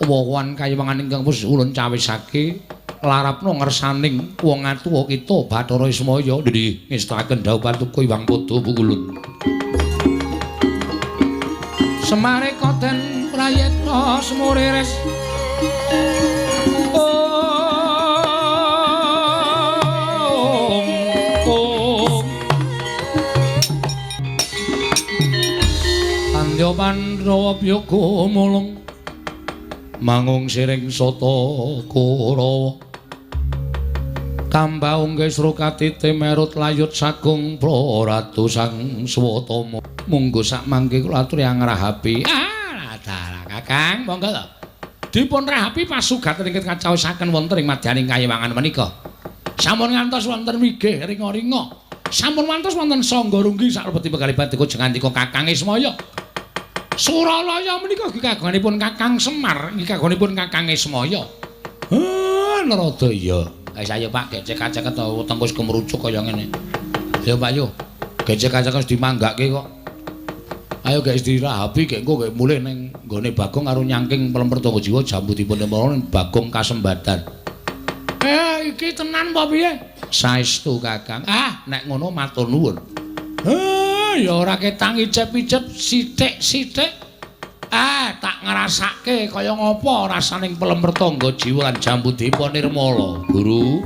Wowoan Kayiwangan ingkang wis ulun cawisake larapna ngersaning wong atuwa kita Bathara Ismaya nggih ngestaken dawuh patuko Iwang Pada Pukulun. Semareka den prayetna semuriris Andya Pandhawa Byaga mulung mangung siring sata Kurawa Kambaung Srukatite merut layut sagung Praratu Sang Swatama. Monggo sak mangke kula aturi ngrahapi. Kakang, monggo to. Dipun rahapi pasugatan ingkang kacaosaken wonten ing madyaning Kayiwangan menika. Sampun ngantos wonten wigih ringa-ringa. Sampun ngantos wonten sangga runggi salebeti pekalih badhe jengandika Kakang Ismaya. Suralaya menika nggih kagunganipun Kakang Semar, nggih kagunganipun Kakang Ismaya. Naradaya. Wis ayo Pak, gecek-gecek to weteng wis kemrucuk kaya ngene. Ayo Pak yo. Gecek-gecek wis dimanggake kok. Ayo guys dirahapi gek engko gek mulih ning nggone Bagong karo nyangking Plemertangga Jiwa Jambudippa Nirmala Bagong kasembatan. Iki tenan apa piye? Saestu Kakang. Nek ngono matur nuwun. Ya ora ketang icep-icep sithik-sithik. Tak ngrasake kaya ngapa rasaning Plemertangga Jiwa lan Jambudippa Nirmala, Guru.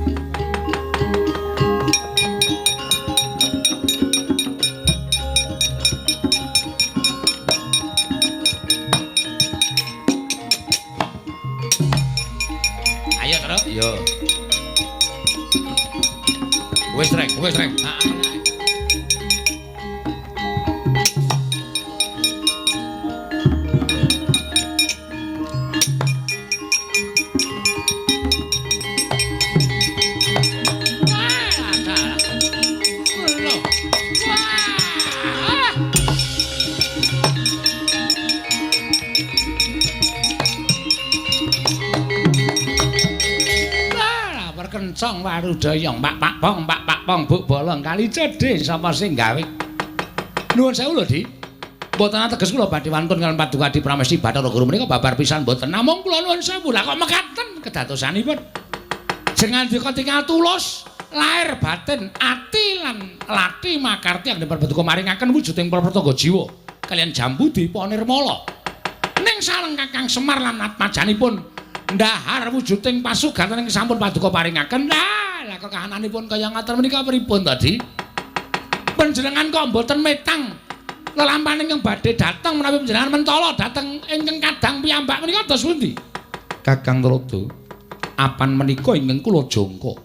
Ayo, Tru. Yo. Wis rek. kencong warudaya pak pong buk bolong kali cedhe sapa sing gawe. Nuwun sewu lho, Dik. Mboten ateges kula badhe wantun kaliyan Paduka Adi Pramesti Bathara Guru menika babar pisan mboten. Namung kula nuwun sewu lah kok mekaten kedatosanipun. Jengandika tinggal tulus lahir batin ati lan lati makarti anggen Paduka maringaken wujuding prapertaga jiwa kaliyan Jambudi Panirmala. Ning sareng Kakang Semar lan atmajanipun ndahar wujuding pasugan ing sampun Paduka paringaken. Lah kekahananipun kaya ngaten menika pripun tadi? Panjenengan kok mboten metang lelampahan ingkang badhe dateng menawi panjenengan mentala dateng ingkang kadang piyambak menika dos pundi? Kakang Narada, apan menika ingkang kula jangka.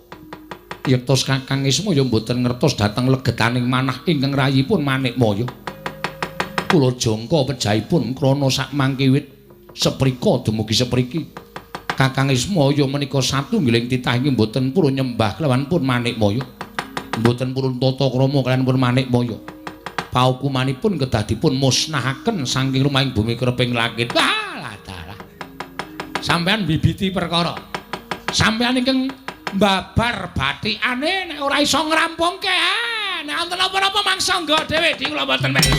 Yektos Kakang Ismaya mboten ngertos dateng legetaning manah ingkang rayipun Manikmaya. Kula jangka pejahipun krana sak mangkiwit seprika dumugi sepriki. Kakang Ismaya menika satunggiling titah ingkang mboten purun nyembah kelawan pun Manikmaya. Mboten purun tata krama kaliyan pun Manikmaya. Paukumanipun kedah dipun musnahaken saking lumahing bumi kreping langit. Lah dalah. Sampeyan bibiti perkara. Sampeyan ingkang mbabar bathikane nek ora iso ngrampungke. Nek wonten apa-apa mangsa nggo dhewe di kula mboten melu.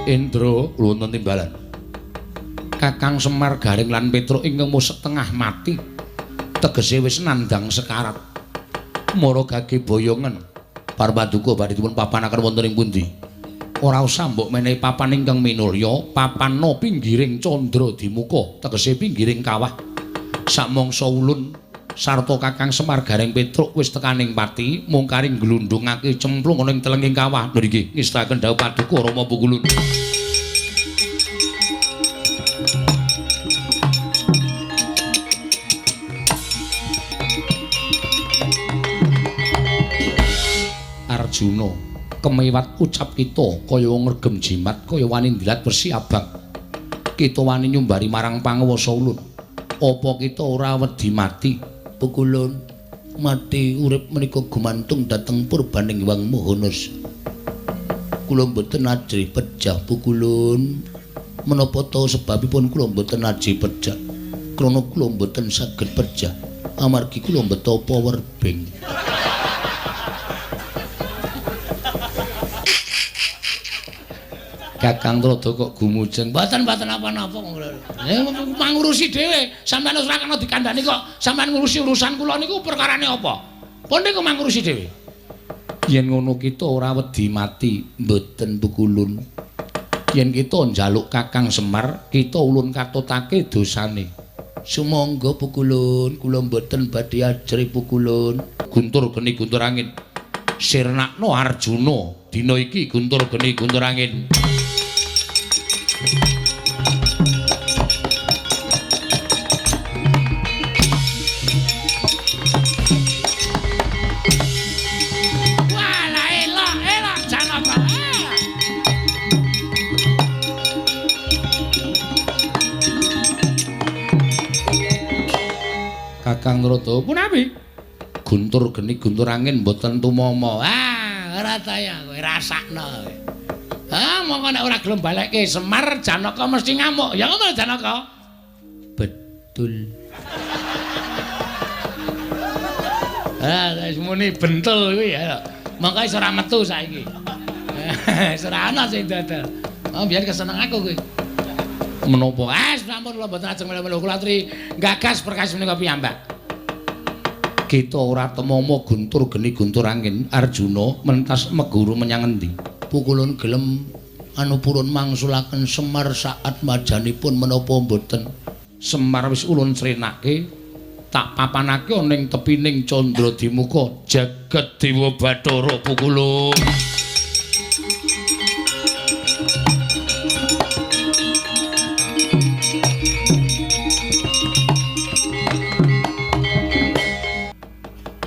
Indra wonten timbalan. Kakang Semar Garing lan Petruk ingkang mosek tengah mati. Tegese wis nandhang sekarat. Mara gage boyongen. Paduka badhe dipun papanaken wonten ing pundi? Ora usah mbok menehi papan ingkang minulya, papanna pinggiring candra dimuka, tegese pinggiring kawah. Samangsa ulun sarta Kakang Semar Garing Petruk wis tekaning pati, mung karing glundhungake cemplung ana ing telenging kawah. Lho niki ngestaken dawuh Paduka Rama Pukulun. Arjuna, kemewat ucap kita kaya wong ngregem jimat, kaya wani ndilat wesi abang. Kita wani nyumbari marang panguwasa ulun. Apa kita ora wedi mati? Pukulun, mati urip menika gumantung dhateng purbaning Hyang Mahanas. Kula mboten ajri pejah Pukulun. Menapa ta sebabipun kula mboten ajri pejah? Krana kula mboten saged pejah amargi kula mbeta werbing. Kakang Narada kok gumujeng. Mboten apa-apa. Mangurusi dhewe. Sampeyan ora kena dikandhani kok. Sampeyan ngurusi urusan kula niku perkarane apa? Pun niku mangurusi dhewe. Yen ngono kita ora wedi mati, mboten Pukulun. Yen kita njaluk Kakang Semar, kita ulun katutake dosane. Sumangga Pukulun, kula mboten badhe ajri Pukulun. Guntur geni guntur angin. Sirnakna Arjuna, dina iki guntur geni guntur angin. Kakang Narada punapi? Guntur geni guntur angin mboten tumama. Ora taya kowe rasakno kowe. Mongko nek ora gelem balekke Semar Janaka mesti ngamuk. Ya ngono Janaka. Betul. Wis muni bentul kuwi ya. Mongko iso ora metu saiki. Wis ora ana sing dodol. Biyen keseneng aku kuwi. Menapa? Sampun kula mboten ajeng melu-melu kula aturi gagas perkawis menika piyambak. Kita ora temama guntur geni guntur angin. Arjuna mentas meguru menyang endi? Pukulun gelem purun mangsulaken Semar saat majanipun menapa mboten? Semar wis ulun srenake tak papanake ana ing tepining candra dimuka jagat Dewa Bathara Pukulun.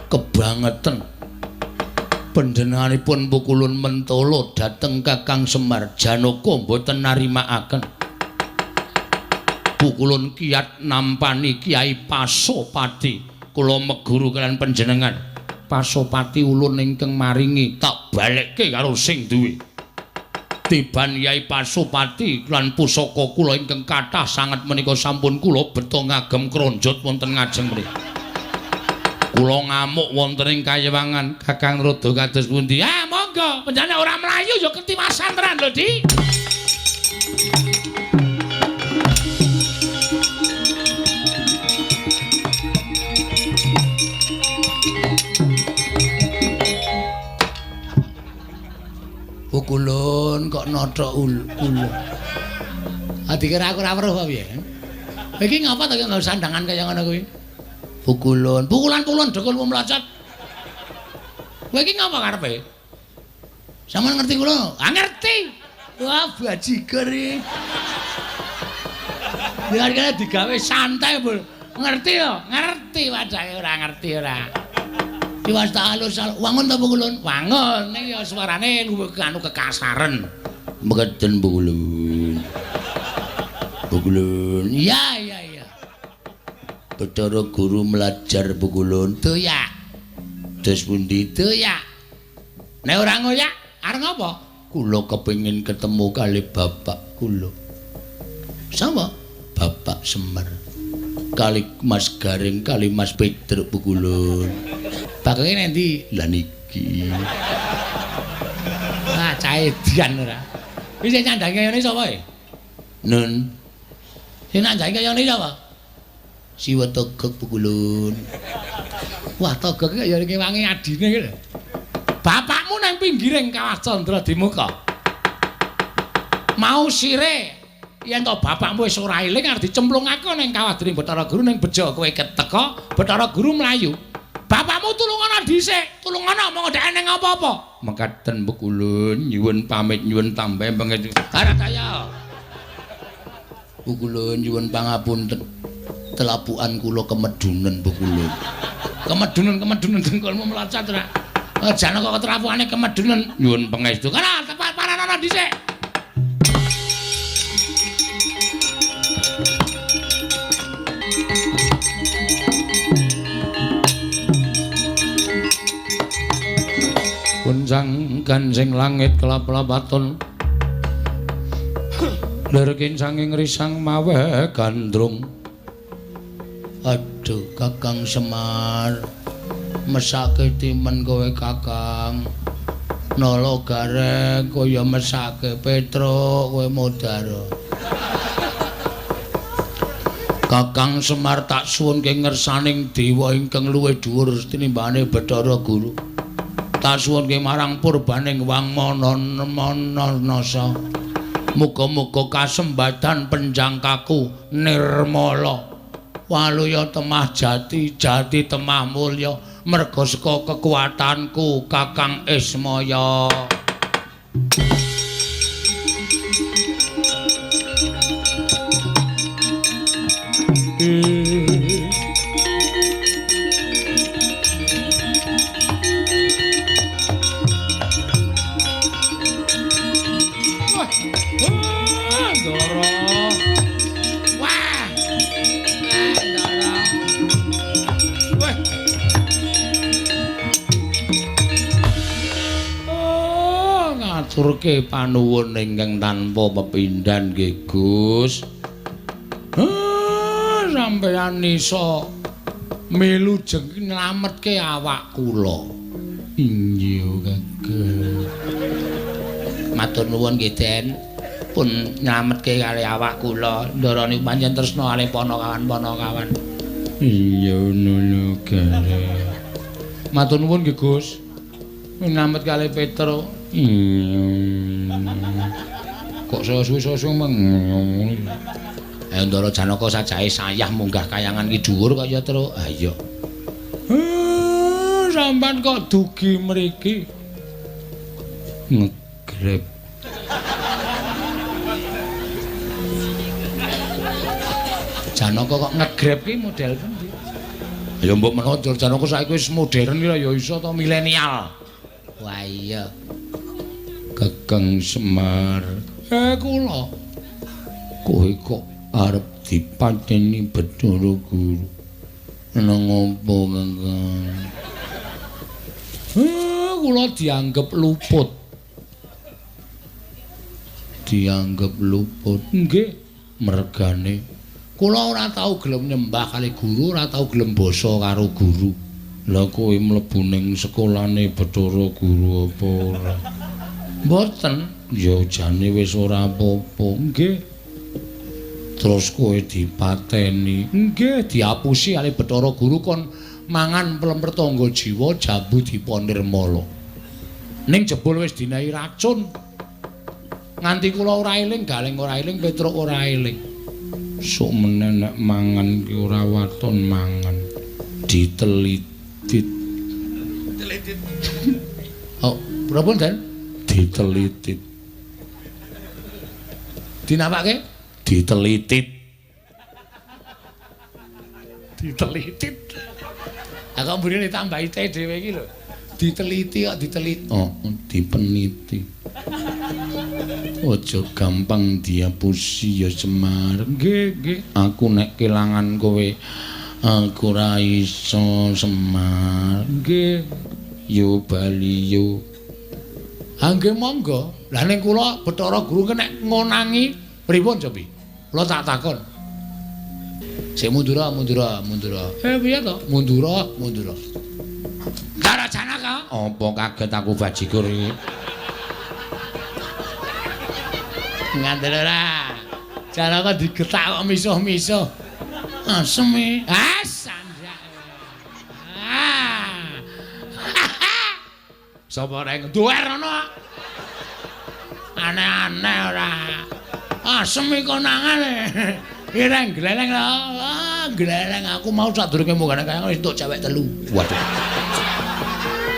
Kebangetan panjenenganipun Pukulun mentala dhateng Kakang Semar Janaka mboten narimakaken. Pukulun kiyat nampani Kyai Pasopati kula meguru kaliyan panjenengan. Pasopati ulun ingkang maringi tak balekke karo sing duwe. Tiban Yai Pasupati lan pusaka kula ingkang kathah sanget menika sampun kula beta ngagem kronjot wonten ngajeng mriki. Kula ngamuk wonten ing kayewangan Kakang Rada kados pundi? Ah monggo, panjenengan ora mlayu ya ketimasantran lho, Di. Kulon kok nothok ulo. Dikira aku ora weruh apa piye? Iki ngapa to nggo sandangan kaya ngono kuwi? Pukulan dekul mlacet. Kowe iki ngapa karepe? Sampeyan ngerti kula? Ah ngerti. Wah bajigur iki. Biar digawe santai, Bu. Ngerti yo? Ngerti wadake ora ngerti ora. Diwas tak alus wangun ta pukulun? Wangun. Ning ya suarane anu kekasaran. Mboten pukulun. Pukulun. Iya. Bathara Guru melajar pukulun. Doyak. Dos pundi doyak? Nek ora ngoyak, arep ngopo? Kula kepengin ketemu kali bapak kula. Sapa? Bapak Semar. Kali Mas Garing, kali Mas Petruk pukulun. Bakake nendi? Lah niki. Ah, cahe dian ora. Iki sing nyandangi kayane sapa e? Nun. Sing nyandangi kayane sapa? Siwa Togog pukulun. Wah, Togog kaya ngewangi adine iki lho. Bapakmu nang pinggiring Kawah Candra Dimuka. Mau sire yen to bapakmu wis ora eling arep dicemplungake ning Kawah Dring Bathara Guru ning bejo kowe keteka Bathara Guru mlayu. Bapakmu tulungono dhisik, tulungono monggo dhek ning apa-apa. Mekaten pukulun nyuwun pamit nyuwun tambah pengeti. Karataya. Pukulun nyuwun pangapunten. Telapukan kula kemedunen pukulun. Kemedunen dengkulmu mlacat ora. Janaka keterapukane kemedunen nyuwun pangestu. Kana tepat paranana dhisik. Kunjang gansing langit kelap-lapaton lerkin sanging risang mawe gandrung. Aduh Kakang Semar mesake timen kowe Kakang. Nala Gareng kaya mesake Petruk kowe Modaro. Kakang Semar tak suwunke ngersaning dewa ingkang luwih dhuwur tinimbangane Bathara Guru. Tak suwunke marang purbaning Wang Mananasa. Muga-muga kasembadan penjangkaku nirmala. Waluya temah jati, jati temah mulya. Merga saka kekuatanku Kakang Ismaya. Ngaturke panuwun ingkang tanpa pepindhan nggih Gus. Sampeyan iso melu jeng nyelametke awak kula. Inggih Kakang. Matur nuwun nggih Den. Pun nyelametke kali awak kula. Ndara niku pancen tresna kalih ponokawan-ponokawan. Iya ngono Gareng. Matur nuwun nggih Gus. Nyelamet kali Petruk. Kok suwe-suwe meng. Ndara Janaka sajahe sayah munggah kayangan ki dhuwur kaya terus. Ha iya. Sampeyan kok dugi mriki. Ngegrep. Janaka kok ngegrep ki model pundi? Ya mbok menawa Janaka saiki wis modern ya iso to milenial. Wah iya. Kakang Semar. Kula. Kowe kok arep dipateni Bathara Guru. Nang apa Kakang? Kula dianggep luput. dianggep luput. Nggih, mergane kula ora tau gelem nyembah kali guru, ora tau gelem basa karo guru. Lah kowe mlebu ning sekolahane Bathara Guru apa ora? Mboten. Ya jane wis ora apa-apa. Nggih. Terus kowe dipateni. Nggih, diapusi kali Bathara Guru kon mangan plemper tangga jiwa jambu diponirmala. Ning jebul wis dinahi racun. Nganti kula ora eling, Galeng ora eling, Petruk ora eling. Sok meneh nek mangan ki ora waton mangan. Ditelitit. Oh, prapun Den? Ditelitit. Dinapake? Ditelitit. Ditelitit. Aku mburine tambahi T dhewe iki lho. Diteliti kok ditelit. Oh, dipeniti. Aja gampang diapusi ya Semar. Nggih. Aku nek kelangan kowe aku ora iso Semar. Nggih. Yo bali yo. Nggih monggo. Lah ning kula Bathara Guru nek ngonangi pripun cobi? Kula tak takon. Sik mundura. Piye to? Mundura. Karo Janaka. Apa kaget aku bajigur iki? Ngandel ora. Janaka digetak kok misuh-misuh. Asem. Sanjak. Sapa rek duwer ngono? Aneh-aneh ora. Asem konangan. Ireng gleleng lho. Gleleng aku mau sadurunge munggane kaya wis entuk cewek 3. Waduh.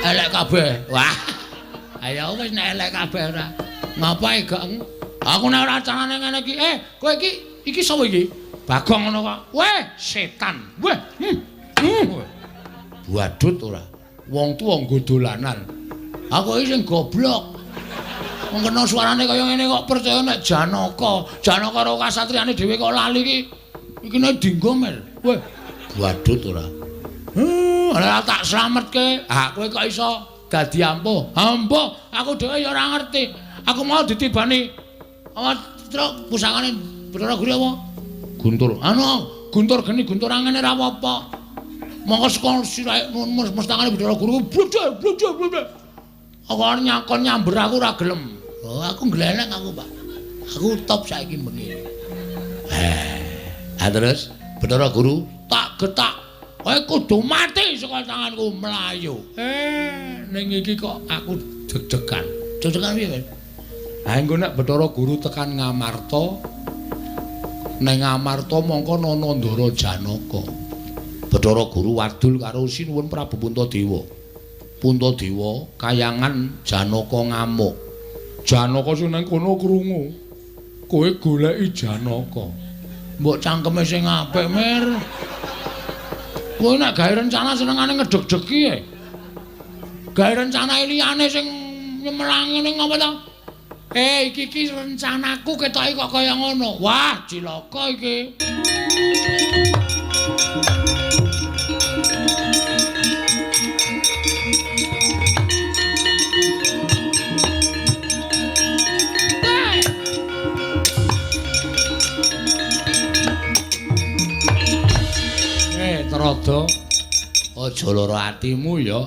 Elek kabeh. Wah. Ayo wis nek elek kabeh ora. Ngapae gak? Aku nek ora carane ngene iki. Kowe iki sapa iki? Bagong ngono kok. Weh, setan. Weh. Wadut ora. Wong tuwa nggo dolanan. Aku iki sing goblok. Wong kena suarane kaya ngene kok percaya nek Janaka. Janaka karo kasatriyane dhewe kok lali iki. Iki nek dinggomel. Weh, wadut ora. Ora tak slametke. Kowe kok iso dadi ampuh. Ampuh, aku dhewe ya ora ngerti. Aku mau ditibani truk pusakane Bathara Guru apa? Guntur. Guntur geni guntur angene ra apa-apa. Monggo saka sirahe mustangane Bathara Guru blodhe. Aku nyakon nyamber aku ora gelem. Oh, aku gleleng aku, Pak. Aku top saiki bengi. Terus Bathara Guru tak getak. Kowe kudu mati saka tanganku mlayu. Ning iki kok aku deg-degan. Deg-degan piye, Mas? Engko nek Bathara Guru tekan Ngamarta, ning Ngamarta mongko ana Ndara Janaka. Bathara Guru wadul karo Sinuwun Prabu Puntadewa. Puntadewa kayangan Janaka ngamuk. Janaka sing nang kono krungu. Kowe goleki Janaka. Mbok cangkeme sing apik, Mir. Kowe nek gawe rencana senengane ngedeg-degi ae. Gawe rencana liyane sing nyemelangi ning apa to? Iki rencanaku ketoke kok kaya ngono. Wah, cilaka iki. Trada aja lara atimu ya.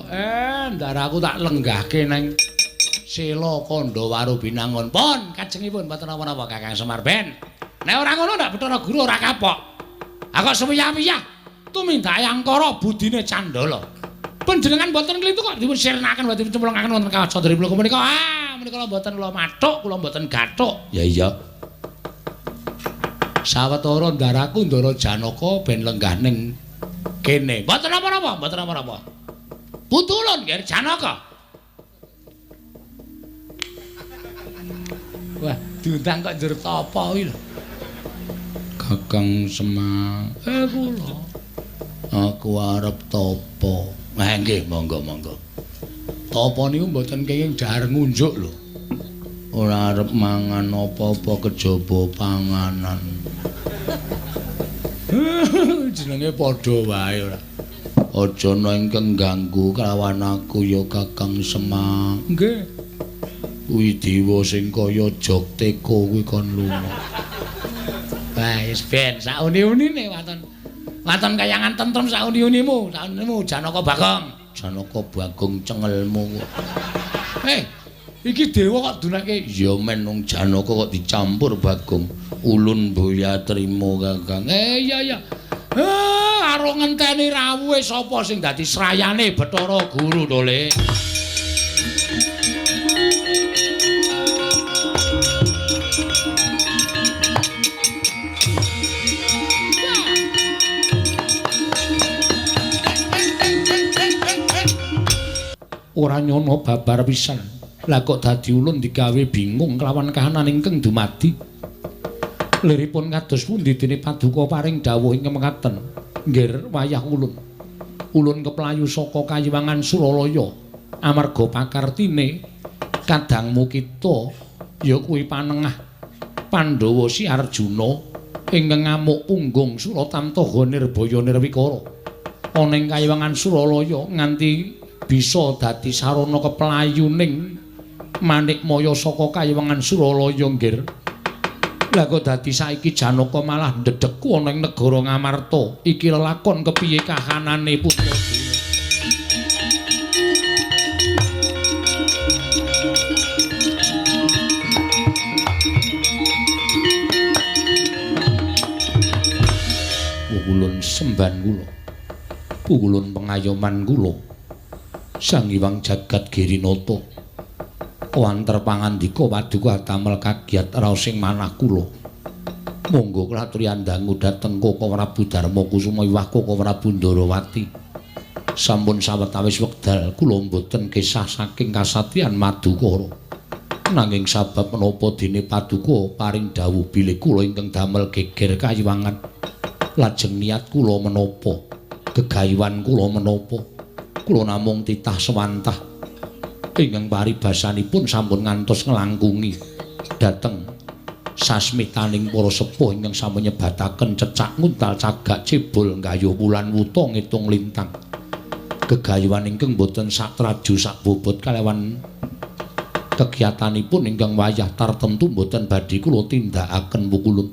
Ndaraku tak lenggahke nang Sela Kandhawaru Binangun. Pun kajengipun mboten napa-napa Kakang Semar Ben. Nek ora ngono ndak Bathara Guru ora kapok. Aku suwiyah-wiyah tumindak Ayangkara budine Candala. Panjenengan mboten klitu kok dipun sirnaken badhe cemplungaken wonten kawaca dari kula menika. Menika mboten kula mathuk, kula mboten gathuk. Ya iya. Sawetara ndaraku Ndara Janaka ben lenggah ning kene. Mboten apa-apa. Putulun nggih Janaka. Wah, diundang kok njur tapa iki lho. Kakang Semar. Kula. Aku arep tapa. Nggih, monggo. Tapa niku mboten kenging jar ngunjuk lho. Ora arep mangan apa-apa kejaba panganan. Jenenge padha wae ora. Aja nengkeng ganggu kelawan aku ya Kakang Semar. Nggih. Kuwi dewa sing kaya Jokteka kuwi kon lunga. Wah, wis ben sauni-unine waton. Waton kayangan tentrem sauni-unimu, saunimu Janaka Bagong. Janaka Bagong cengelmu. Iki dewa kok dunake Ya men wong Janaka kok dicampur Bagong. Ulun boya trima Kakang. Iya. Karo ngenteni rawuhe sapa sing dadi srayane Bathara Guru to, Le? Ora nyono babar pisan. Lah kok dadi ulun digawe bingung kelawan kahanan ingkang dumadi. Liripun kados pundi dene paduka paring dawuh ing mekaten. Nggir wayah ulun. Ulun keplayu saka Kayiwangan Suralaya amarga pakartine kadangmu kita ya kuwi panengah Pandhawa Si Arjuna ingkang ngamuk punggung Suratamtaga Nirbaya Nirwikara. Ana ing Kayiwangan Suralaya nganti bisa dadi sarana keplayuning Manikmaya saka Kayiwangan Suralaya nggir. Lah kok dadi saiki Janaka malah ndedheku ana ing negara Ngamarta. Iki lelakon kepiye kahanane putra Pukulun semban kula. Pukulun pengayoman kula. Sang Hyang Jagat Girinata. Wanter pangandika paduka damel kagiat raos ing manah kula. Monggo klaturyan dangu dhateng Koko Prabu Darma Kusuma iwah Koko Prabu Ndarawati. Sampun sawetawis wekdal kula mboten kesah saking kasatyan Madukara. Nanging sabab menapa dene paduka paring dawuh bilih kula ingkang damel geger Kayiwangan. Lajeng niat kula menapa, gegayuhan kula menapa. Kula namung titah sewantah ingkang paribasanipun sampun ngantos nglangkungi dhateng sasmitaning para sepuh ingkang sami nyebataken cecak nguntal cagak cebul nggayuh wulan wuta ngitung lintang. Gegayuhan ingkang boten satraju sakbobot kalewan kegiatanipun ingkang wayah tartemtu boten badhe kula tindakaken pukulun.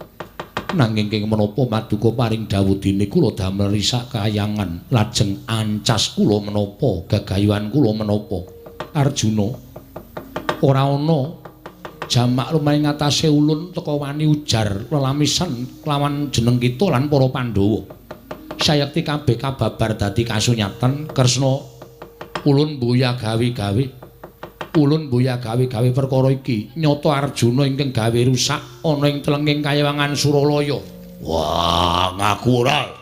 Nanging ing menapa paduka paring dawuh dene kula damel risak kayangan lajeng ancas kula menapa gegayuhan kula menapa. Arjuna ora ana jamak lumaring ngatasé ulun teka wani ujar lelamisan lawan jeneng kita lan para Pandhawa. Sayekti kabeh kababar dadi kasunyatan Kresna ulun mbuya gawe-gawe. Ulun mbuya gawe-gawe perkara iki nyata Arjuna ingkang gawe rusak ana ing telenging Kayiwangan Suralaya. Wah, ngaku ora.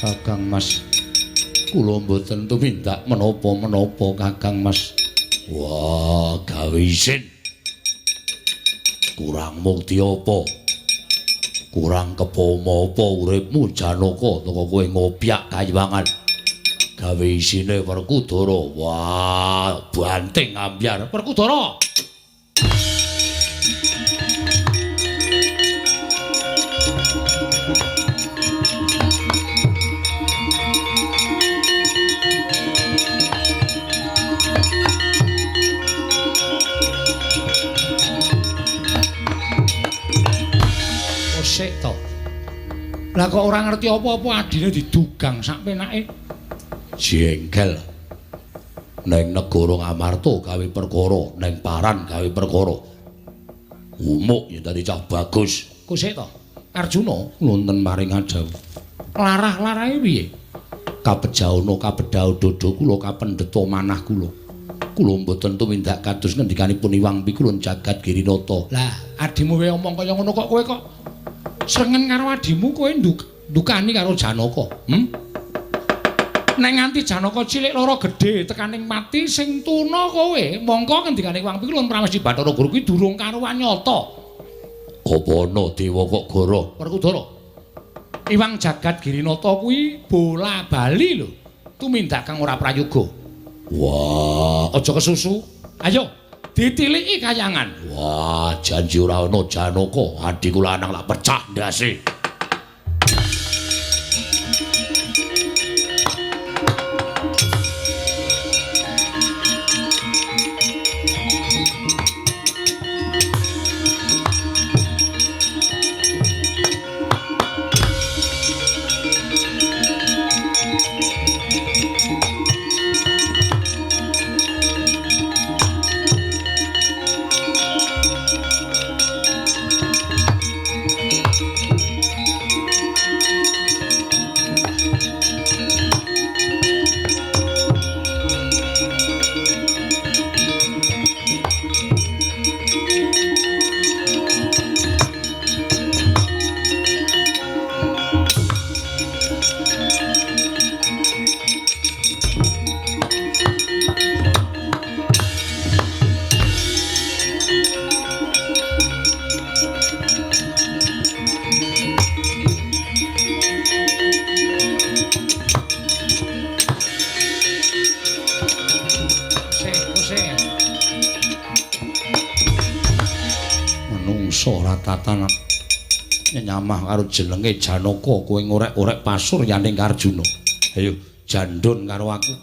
Kakang Mas, kula mboten tumindak menapa-menapa Kakang Mas. Wah, gawe isin. Kurang mukti apa? Kurang kepoma apa uripmu Janaka teko kowe ngopyak Kayiwangan. Gawe isine Werkudara. Wah, banting ambyar Werkudara. Sik to. Lah kok ora ngerti apa-apa adine didugang sak penake. Jengkel. Neng negara Ngamarta gawe perkara, neng Paran gawe perkara. Umuk ya dadi cah bagus. Kok sik to. Arjuna nonton maring adhawu. Larah-larahe piye? Kapejauno kapedhau dodo kula kapendheta manah kula. Kula mboten tumindak kados ngendikanipun Hyang Pikulun Jagat Girinata. Lah, adimu wae omong kaya ngono kok kowe kok srengen karo adimu kowe ndukani karo Janaka. Nek nganti Janaka cilik loro gedhe tekaning mati sing tuna kowe, mongko ngendikane Wang Pikulun Pramesti Bathara Guru kuwi durung karuwan nyata. Apa ana dewa kok goro? Werkudara. Iwang Jagat Girinata kuwi bola bali lho. Tumindak kang ora prayoga. Wah, Aja kesusu. Ayo, ditiliki kayangan. wah, janji ora ana Janaka, adhiku lanang lak pecah ndase. Tatan nyamah karo jenenge Janaka kowe ngorek-orek pasur yaning Arjuna. Ayo jandun karo aku.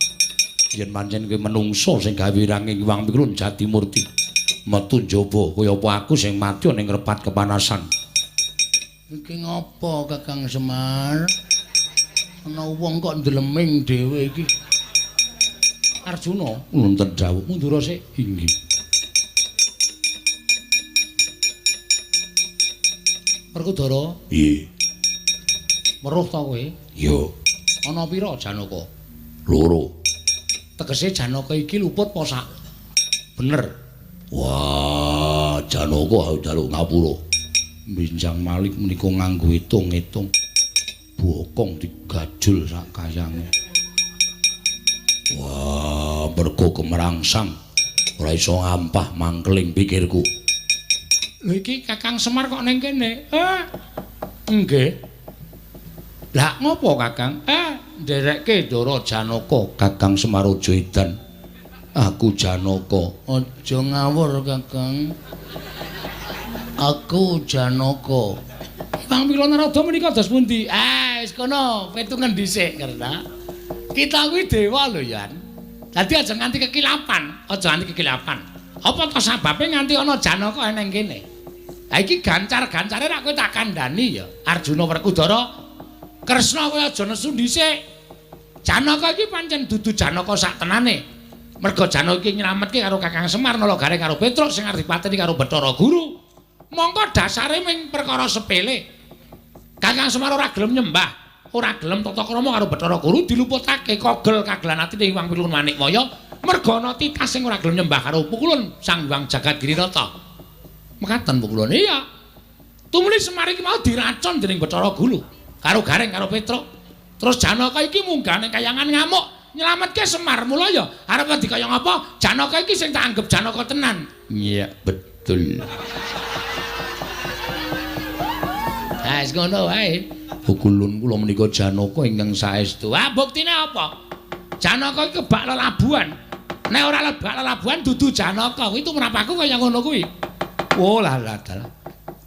Yen pancen kowe menungso sing gawe iranging Wang Pikulun Jatimurti, metu njaba kaya apa aku sing mati ning ngrepat kepanasan. Iki ngopo Kakang Semar? Ana wong kok ndleming dhewe iki. Arjuna, nonton dawuh mundur sik. Inggih. Werkudara? Piye? Weruh ta kowe? Yo, Ana pira Janaka? loro. Tegese Janaka iki luput apa sak? Bener. Wah, Janaka jaluk ngapura. Minjang Malik menika nganggo hitung-hitung. Bokong digajul sak kayange. Wah, mergo kemerangsang. Ora iso ngampah mangkeling pikirku. Lho iki Kakang Semar kok ning kene? Nggih. Lah ngopo Kakang? Nderekke Ndara Janaka, Kakang Semar aja edan. Aku Janaka. Aja ngawur Kakang. Aku Janaka. Wang Pikulun Narada menika dos pundi? Wis kono, petungan dhisik, Karna. Kita kuwi dewa lho, Yan. Dadi aja nganti kekilapan, aja nganti kekilapan. Apa to sababe nganti ana Janaka ning kene? Ha iki gancar-gancare rak kowe tak kandhani ya. Arjuna Werkudara, Kresna kowe aja nesu dhisik. Janaka iki pancen dudu Janaka sak tenane. Merga Janaka iki nyelametke karo Kakang Semar Nalagare karo Petruk sing arep dipateni karo Bathara Guru. Mongko dasare ming perkara sepele. Kakang Semar ora gelem nyembah, ora gelem tata krama karo Bathara Guru diluputake kogel kagelan atine Wang Pikulun Manikmaya. Merga ana titah sing ora gelem nyembah karo Pukulun Sang Hyang Jagat Girinata. Mekaten Pukulun. Iya. Tumuli Semar iki mau diracun dening Bathara Guru karo Gareng karo Petruk. Terus Janaka iki munggah ning kayangan ngamuk nyelametke Semar. Mula ya arep dikaya ngapa? Janaka iki sing tak anggap Janaka tenan. Iya, betul. Wis ngono wae. Pukulun kula menika Janaka ingkang saestu. Buktine apa? Janaka iki kebak lelabuhan. Nek ora lebak lelabuhan dudu Janaka kuwi tumrapaku kaya ngono kuwi. Oh lah.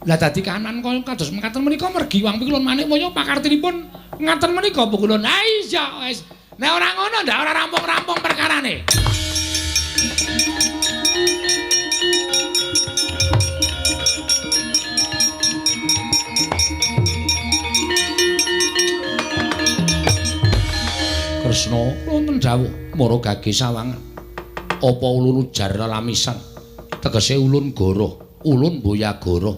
Lah dadi kahanan kaya kados mekaten menika mergi Wang Pikulun Manikmaya pakartinipun ngaten menika Pukulun. Ha iya wis. Nek ora ngono ndak ora rampung-rampung perkarane. Kresna wonten dawuh mara gage sawangan. Apa ulun ujar lelamisan? Tegese ulun goroh, ulun boyagara.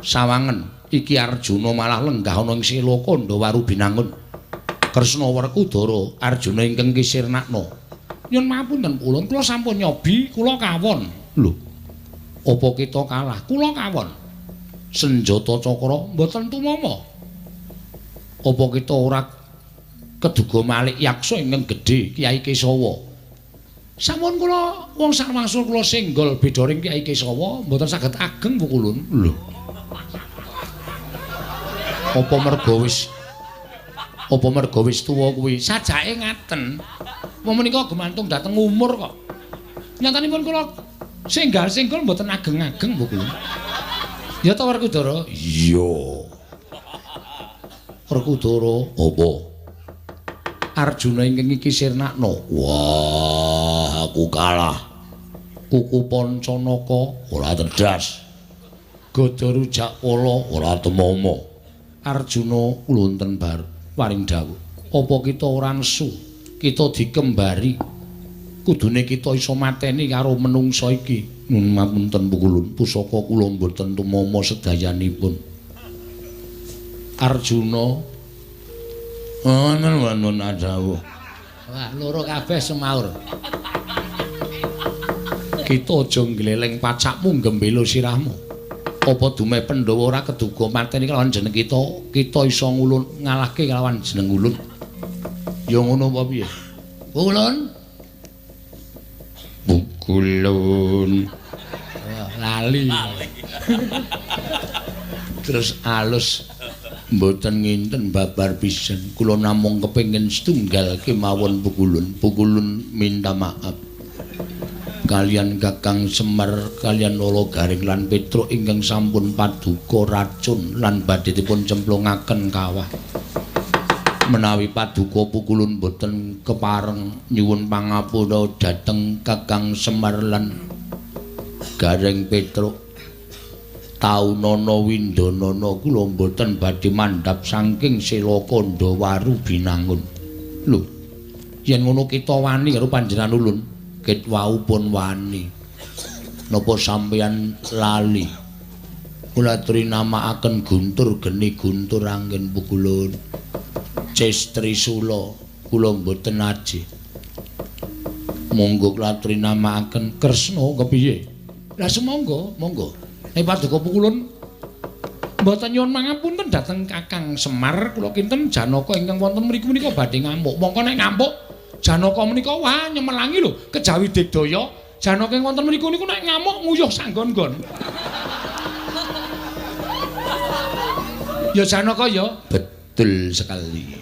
Sawangen iki Arjuna malah lenggah ana ing Selaka Ndawaru binangun. Kresna Werkudara, Arjuna ingkang kisirnakna. Nyun mapunten ulun kula sampun nyobi, kula kawon. Lho. Apa kita kalah? Kula kawon. Senjata cakra mboten tumama. Apa kita ora Keduga Malik Yaksa ingkang gedhe Kyai Kesawa. Sampun kula wong sarwangsul kula senggol beda ring Kyai Kesawa mboten saged ageng pukulun. Lho. Apa merga wis tuwa kuwi? Sajake ngaten. Wong menika gumantung dhateng umur kok. Nyatanipun kula senggal-senggol mboten ageng-ageng pukulun. Ya ta Werkudara? Iya. Werkudara apa? Arjuna ingkang iki sirnakna. Wah, aku kalah. Kuku Pancanaka ora tedhas. Gada rujak pala ora temomo. Arjuna ulunten bar paring dawuh. Apa kita ora nesu? Kita dikembari. Kudune kita iso mateni karo menungsa iki. Nun mapunten pukulun, pusaka kula mboten tumama sedayanipun. Arjuna Nun adawuh. Wah, loro kabeh semaur. Kita aja ngleleng pacakmu gembela sirahmu. Apa dume Pandhawa ora keduga mateni kelawan jeneng kita, kita iso ngulun ngalahke kelawan jeneng ulun. Ya ngono apa piye? Ulun. Pukulun. Wah, lali. Terus alus mboten nginten babar pisan. Kula namung kepengin setunggal kemawon pukulun. Pukulun minta maaf. Kalian Kakang Semar kalian Lolo Garing lan Petruk ingkang sampun paduka racun lan badhe dipun cemplungaken kawah. Menawi paduka pukulun boten kepareng nyuwun pangapura dhateng Kakang Semar lan Garing Petruk. Taunana Windanana kula boten badhe mandhap saking Selakanda Waru binangun. Lho, yen ngono kita wani karo panjenengan ulun, ket wau pun wani. Napa sampeyan lali? Kula aturi namaaken Guntur geni Guntur anggen pukulun. Cestri Sula kula mboten aji. Monggo kula aturi namaaken Kresna kepiye? Lah semonggo, monggo. Nek paduka pukulun mboten nyuwun pangapunten dhateng Kakang Semar, kula kinten Janaka ingkang wonten mriku menika badhe ngamuk. Mongko nek ngamuk Janaka menika wah nyemelangi lho, kejawi digdaya. Janaka ing wonten mriku niku nek ngamuk nguyuh sanggon-gon. Ya Janaka ya. Betul sekali.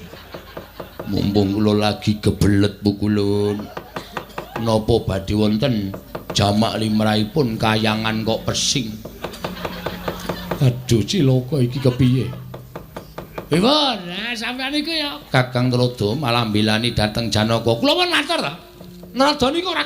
Mumpung kula lagi kebelet pukulun. Napa badhe wonten jamak limrahipun kayangan kok pesing. Aduh cilaka iki kepiye? Pripun? Nah, sampeyan iku ya Kakang Trada malah mbelani dhateng Janaka. Kula pun matur ta. Narada niku ora